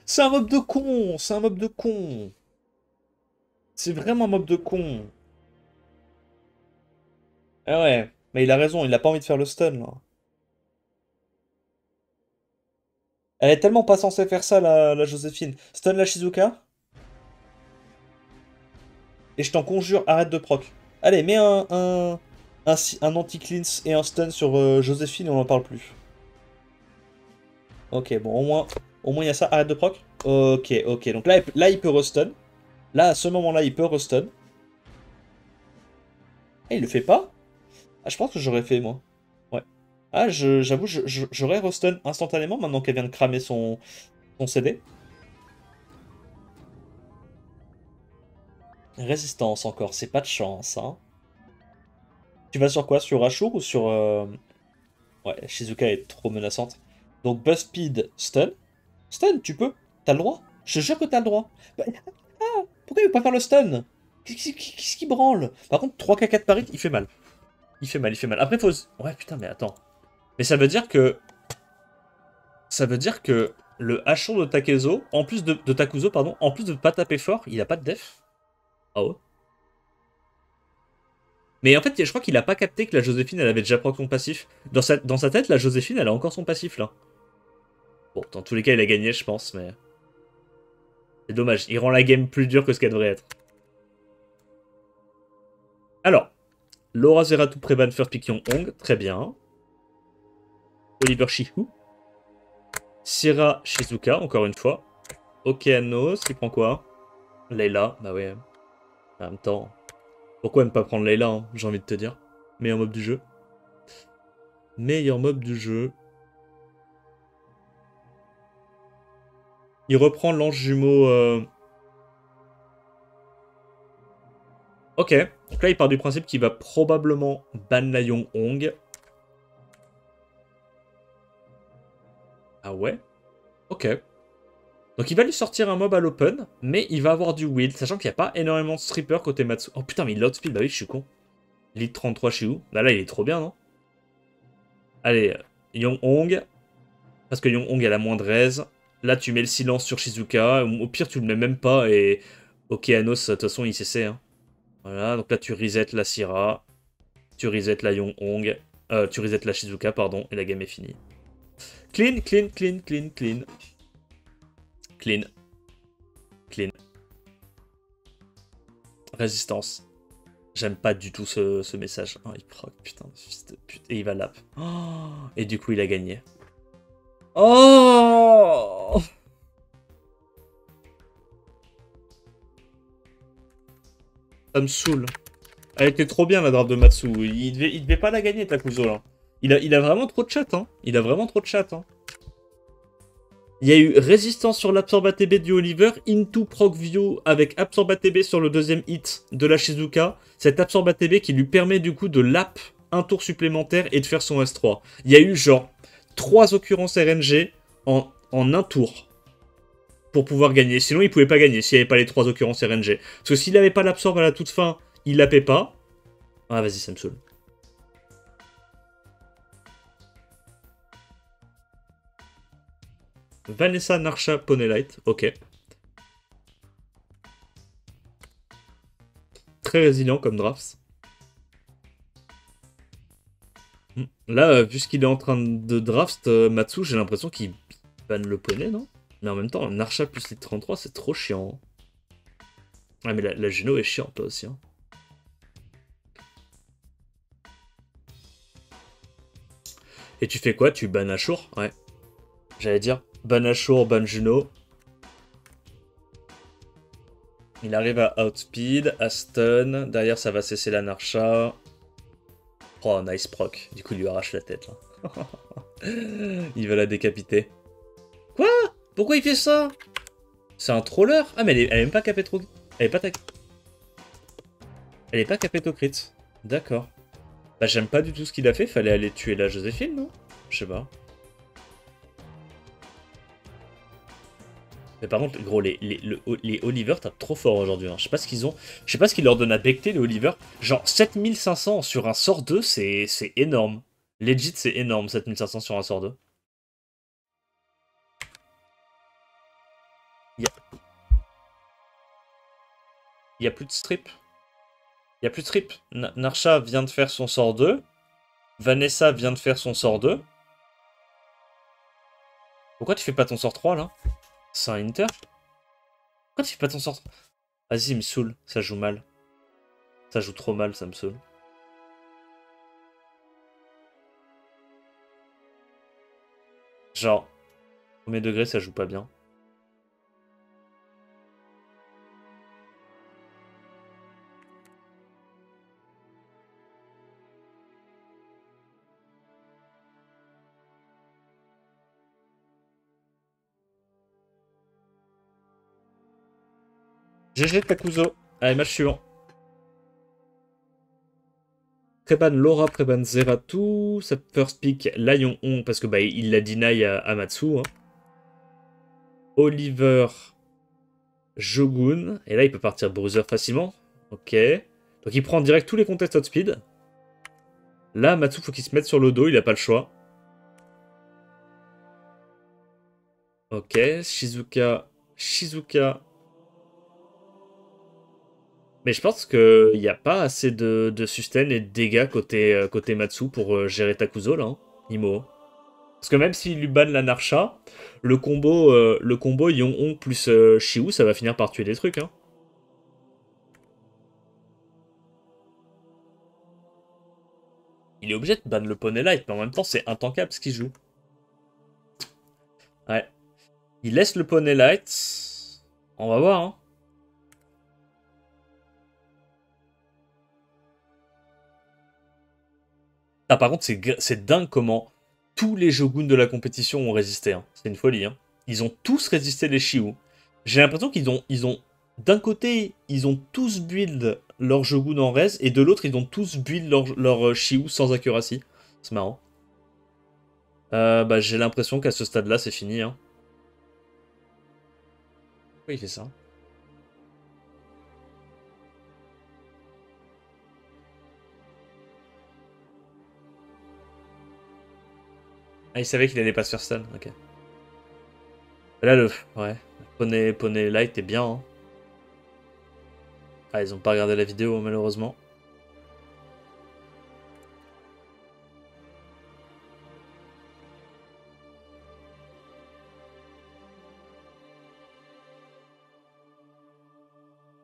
c'est un mob de con. C'est un mob de con. C'est vraiment un mob de con. Ah ouais. Mais il a raison, il a pas envie de faire le stun, là. Elle est tellement pas censée faire ça, la Joséphine. Stun la Shizuka. Et je t'en conjure, arrête de proc. Allez, mets un anti-cleanse et un stun sur Joséphine et on n'en parle plus. Ok, bon, au moins il y a ça. Arrête de proc. Ok, ok. Donc là, il peut restun. Là, à ce moment-là, il peut restun. Ah, il le fait pas? Ah, je pense que j'aurais fait, moi. Ouais. Ah, j'avoue, j'aurais restun instantanément maintenant qu'elle vient de cramer son CD. Résistance encore, c'est pas de chance, hein. Tu vas sur quoi? Sur Ashur ou sur... Ouais, Shizuka est trop menaçante. Donc, Buzz Speed, stun. Stun, tu peux. T'as le droit. Je te jure que t'as le droit. Bah, ah, pourquoi il veut pas faire le stun? Qu'est-ce qui branle? Par contre, 3K4 par hit, il fait mal. Il fait mal, il fait mal. Après, faut... Ouais, putain, mais attends. Mais ça veut dire que... Ça veut dire que le Hachon de Takezo, en plus de Takuzo, pardon, en plus de pas taper fort, il a pas de def. Ah ouais. Mais en fait, je crois qu'il a pas capté que la Joséphine, elle avait déjà proc son passif. Dans sa tête, la Joséphine, elle a encore son passif, là. Bon, dans tous les cas, il a gagné, je pense, mais... C'est dommage, il rend la game plus dure que ce qu'elle devrait être. Alors, Laura Zeratou Préban First Pick Young Hong, très bien. Oliver Shihu. Syrah Shizuka, encore une fois. Okeanos, il prend quoi? Layla, bah ouais. En même temps, pourquoi ne pas prendre Layla, hein, j'ai envie de te dire. Meilleur mob du jeu. Meilleur mob du jeu. Il reprend l'ange jumeau... Ok, donc là il part du principe qu'il va probablement ban la Young Hong. Ah ouais? Ok. Donc il va lui sortir un mob à l'open, mais il va avoir du wild, sachant qu'il n'y a pas énormément de strippers côté Matsu. Oh putain, mais il outspeed, bah oui, je suis con. Lead 33 chez où? Là, il est trop bien, non? Allez, Young Hong, parce que Young Hong elle a moins de raise. Là, tu mets le silence sur Shizuka, au pire, tu le mets même pas, et Okeanos, de toute façon, il cessait. Hein. Voilà, donc là, tu reset la Syrah, tu reset la Young Hong, tu reset la Shizuka, pardon, et la game est finie. Clean, clean, clean, clean, clean. Clean. Clean. Résistance. J'aime pas du tout ce message. Oh, il proc, putain, fils de pute. Et il va lap. Oh, et du coup, il a gagné. Oh! Ça me saoule. Elle était trop bien, la draft de Matsu. Il devait pas la gagner, Takuzo, là. Il a vraiment trop de chat, hein. Il a vraiment trop de chat, hein. Il y a eu résistance sur l'Absorb ATB du Oliver, into proc view avec Absorb ATB sur le deuxième hit de la Shizuka. Cet Absorb ATB qui lui permet du coup de lap un tour supplémentaire et de faire son S3. Il y a eu genre 3 occurrences RNG en un tour pour pouvoir gagner. Sinon, il pouvait pas gagner s'il n'y avait pas les 3 occurrences RNG. Parce que s'il n'avait pas l'Absorb à la toute fin, il lapait pas. Ah, vas-y, ça me saoule. Vanessa Narsha Ponelight, ok. Très résilient comme drafts. Là, vu ce qu'il est en train de draft Matsu, j'ai l'impression qu'il banne le poney, non? Mais en même temps, Narsha plus les 33, c'est trop chiant. Ah, mais la Juno est chiante, toi aussi. Hein. Et tu fais quoi? Tu ban Ashur? Ouais. J'allais dire, ban Ashur, ban Juno. Il arrive à outspeed, à stun. Derrière, ça va cesser la Narsha. Oh, nice proc. Du coup, il lui arrache la tête, là. Il va la décapiter. Quoi? Pourquoi il fait ça? C'est un troller? Ah, mais elle est même pas capée trop... Elle est pas Elle est pas capée au crit. D'accord. Bah, j'aime pas du tout ce qu'il a fait. Fallait aller tuer la Joséphine, non? Je sais pas. Mais par contre, gros, les Oliver tapent trop fort aujourd'hui. Hein. Je sais pas ce qu'ils ont. Je sais pas ce qu'ils leur donnent à becter, les Oliver. Genre 7500 sur un sort 2, c'est énorme. Legit, c'est énorme, 7500 sur un sort 2. Il y a plus de strip. Il y a plus de strip. Narsha vient de faire son sort 2. Vanessa vient de faire son sort 2. Pourquoi tu fais pas ton sort 3 là? C'est un Inter? Pourquoi tu fais pas ton sort 3? Vas-y, il me saoule. Ça joue mal. Ça joue trop mal, ça me saoule. Genre, premier degré, ça joue pas bien. GG Takuzo. Allez, match suivant. Préban Laura, Préban Zeratu. Sa first pick, Lion On, parce que bah, il l'a deny à Matsu. Hein. Oliver Jogun. Et là, il peut partir Bruiser facilement. Ok. Donc il prend direct tous les contests outspeed. Là, Matsu, faut qu'il se mette sur le dos, il a pas le choix. Ok, Shizuka. Mais je pense qu'il n'y a pas assez de sustain et de dégâts côté Matsu pour gérer Takuzo, là, hein, Imo. Parce que même s'il lui banne la Narsha, le combo Yon-On plus Shiu, ça va finir par tuer des trucs. Hein. Il est obligé de ban le Poney Light, mais en même temps, c'est intankable ce qu'il joue. Ouais. Il laisse le Poney Light. On va voir, hein. Ah, par contre, c'est dingue comment tous les Shoguns de la compétition ont résisté. Hein. C'est une folie. Hein. Ils ont tous résisté les Shiu. J'ai l'impression qu'ils ont d'un côté, ils ont tous build leur Shogun en res, et de l'autre, ils ont tous build leur Shiu sans accuracy. C'est marrant. Bah, j'ai l'impression qu'à ce stade-là, c'est fini. Hein. Pourquoi il fait ça? Ah, il savait qu'il allait pas se faire stun, ok. Là, ouais, Poney Light est bien. Hein. Ah, ils ont pas regardé la vidéo, malheureusement.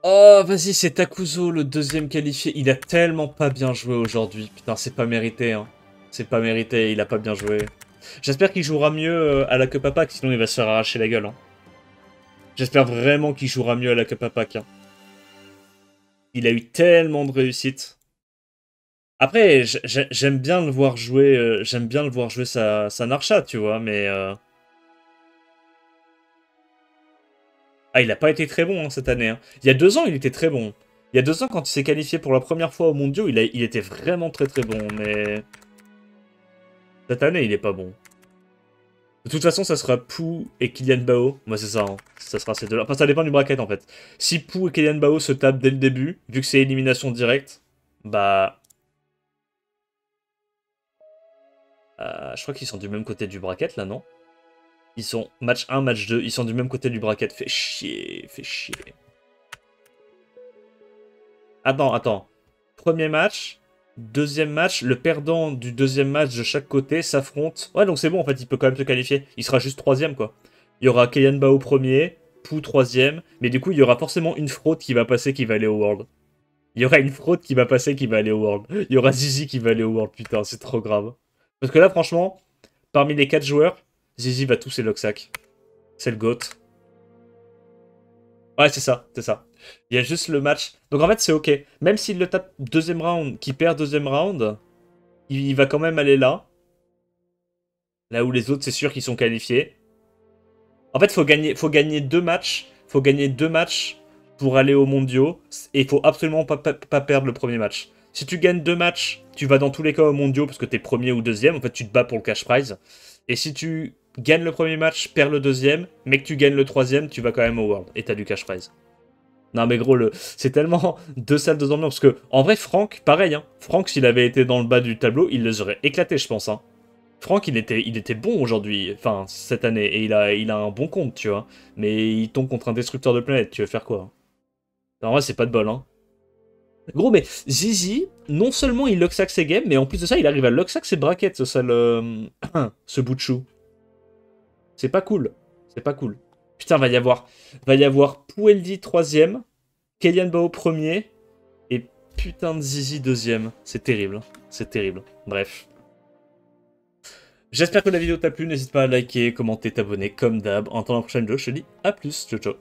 Oh, vas-y, c'est Takuzo, le deuxième qualifié. Il a tellement pas bien joué aujourd'hui. Putain, c'est pas mérité, hein. C'est pas mérité, il a pas bien joué. J'espère qu'il jouera mieux à la Cup à Pack, sinon il va se faire arracher la gueule. Hein. J'espère vraiment qu'il jouera mieux à la Cup à Pack. Hein. Il a eu tellement de réussite. Après, j'aime bien le voir jouer. J'aime bien le voir jouer sa Narsha, tu vois, mais. Ah, il a pas été très bon hein, cette année. Hein. Il y a 2 ans, il était très bon. Il y a 2 ans, quand il s'est qualifié pour la première fois au Mondiaux, il était vraiment très très bon, mais. Cette année, il est pas bon. De toute façon, ça sera Pou et Kylian Bao. Moi, c'est ça. Hein. Ça sera ces deux-là. Enfin, ça dépend du bracket, en fait. Si Pou et Kylian Bao se tapent dès le début, vu que c'est élimination directe, bah... je crois qu'ils sont du même côté du bracket, là, non? Ils sont match 1, match 2. Ils sont du même côté du bracket. Fait chier, fait chier. Attends. Premier match... Deuxième match, le perdant du deuxième match de chaque côté s'affronte. Ouais, donc c'est bon, en fait, il peut quand même se qualifier. Il sera juste troisième, quoi. Il y aura Kylian Bao premier, Pou troisième, mais du coup, il y aura forcément une fraude qui va passer qui va aller au World. Il y aura une fraude qui va passer qui va aller au World. Il y aura Zizi qui va aller au World, putain, c'est trop grave. Parce que là, franchement, parmi les 4 joueurs, Zizi va tous et Loxac. C'est le GOAT. Ouais, c'est ça, c'est ça. Il y a juste le match. Donc en fait, c'est ok. Même s'il le tape deuxième round, qu'il perd deuxième round, il va quand même aller là. Là où les autres, c'est sûr qu'ils sont qualifiés. En fait, faut gagner 2 matchs. Faut gagner 2 matchs pour aller aux mondiaux. Et il faut absolument pas perdre le premier match. Si tu gagnes 2 matchs, tu vas dans tous les cas aux mondiaux parce que t'es premier ou deuxième. En fait, tu te bats pour le cash prize. Et si tu gagne le premier match, perds le deuxième, mais que tu gagnes le troisième, tu vas quand même au World. Et t'as du cash prize. Non mais gros, c'est tellement deux salles, deux ambiances. Parce que, en vrai, Franck, pareil. Hein. Franck, s'il avait été dans le bas du tableau, il les aurait éclatés, je pense. Hein. Franck, il était bon aujourd'hui, enfin, cette année. Et il a un bon compte, tu vois. Mais il tombe contre un destructeur de planète. Tu veux faire quoi? En vrai, c'est pas de bol, hein. Gros, mais Zizi, non seulement il locksack ses games, mais en plus de ça, il arrive à locksack ses brackets, ce sale... ce bout de chou. C'est pas cool. C'est pas cool. Putain, va y avoir Poueldi 3ème, Kellyanne Bao 1er, et putain de Zizi 2ème. C'est terrible. C'est terrible. Bref. J'espère que la vidéo t'a plu. N'hésite pas à liker, commenter, t'abonner comme d'hab. En attendant la prochaine vidéo, je te dis à plus. Ciao, ciao.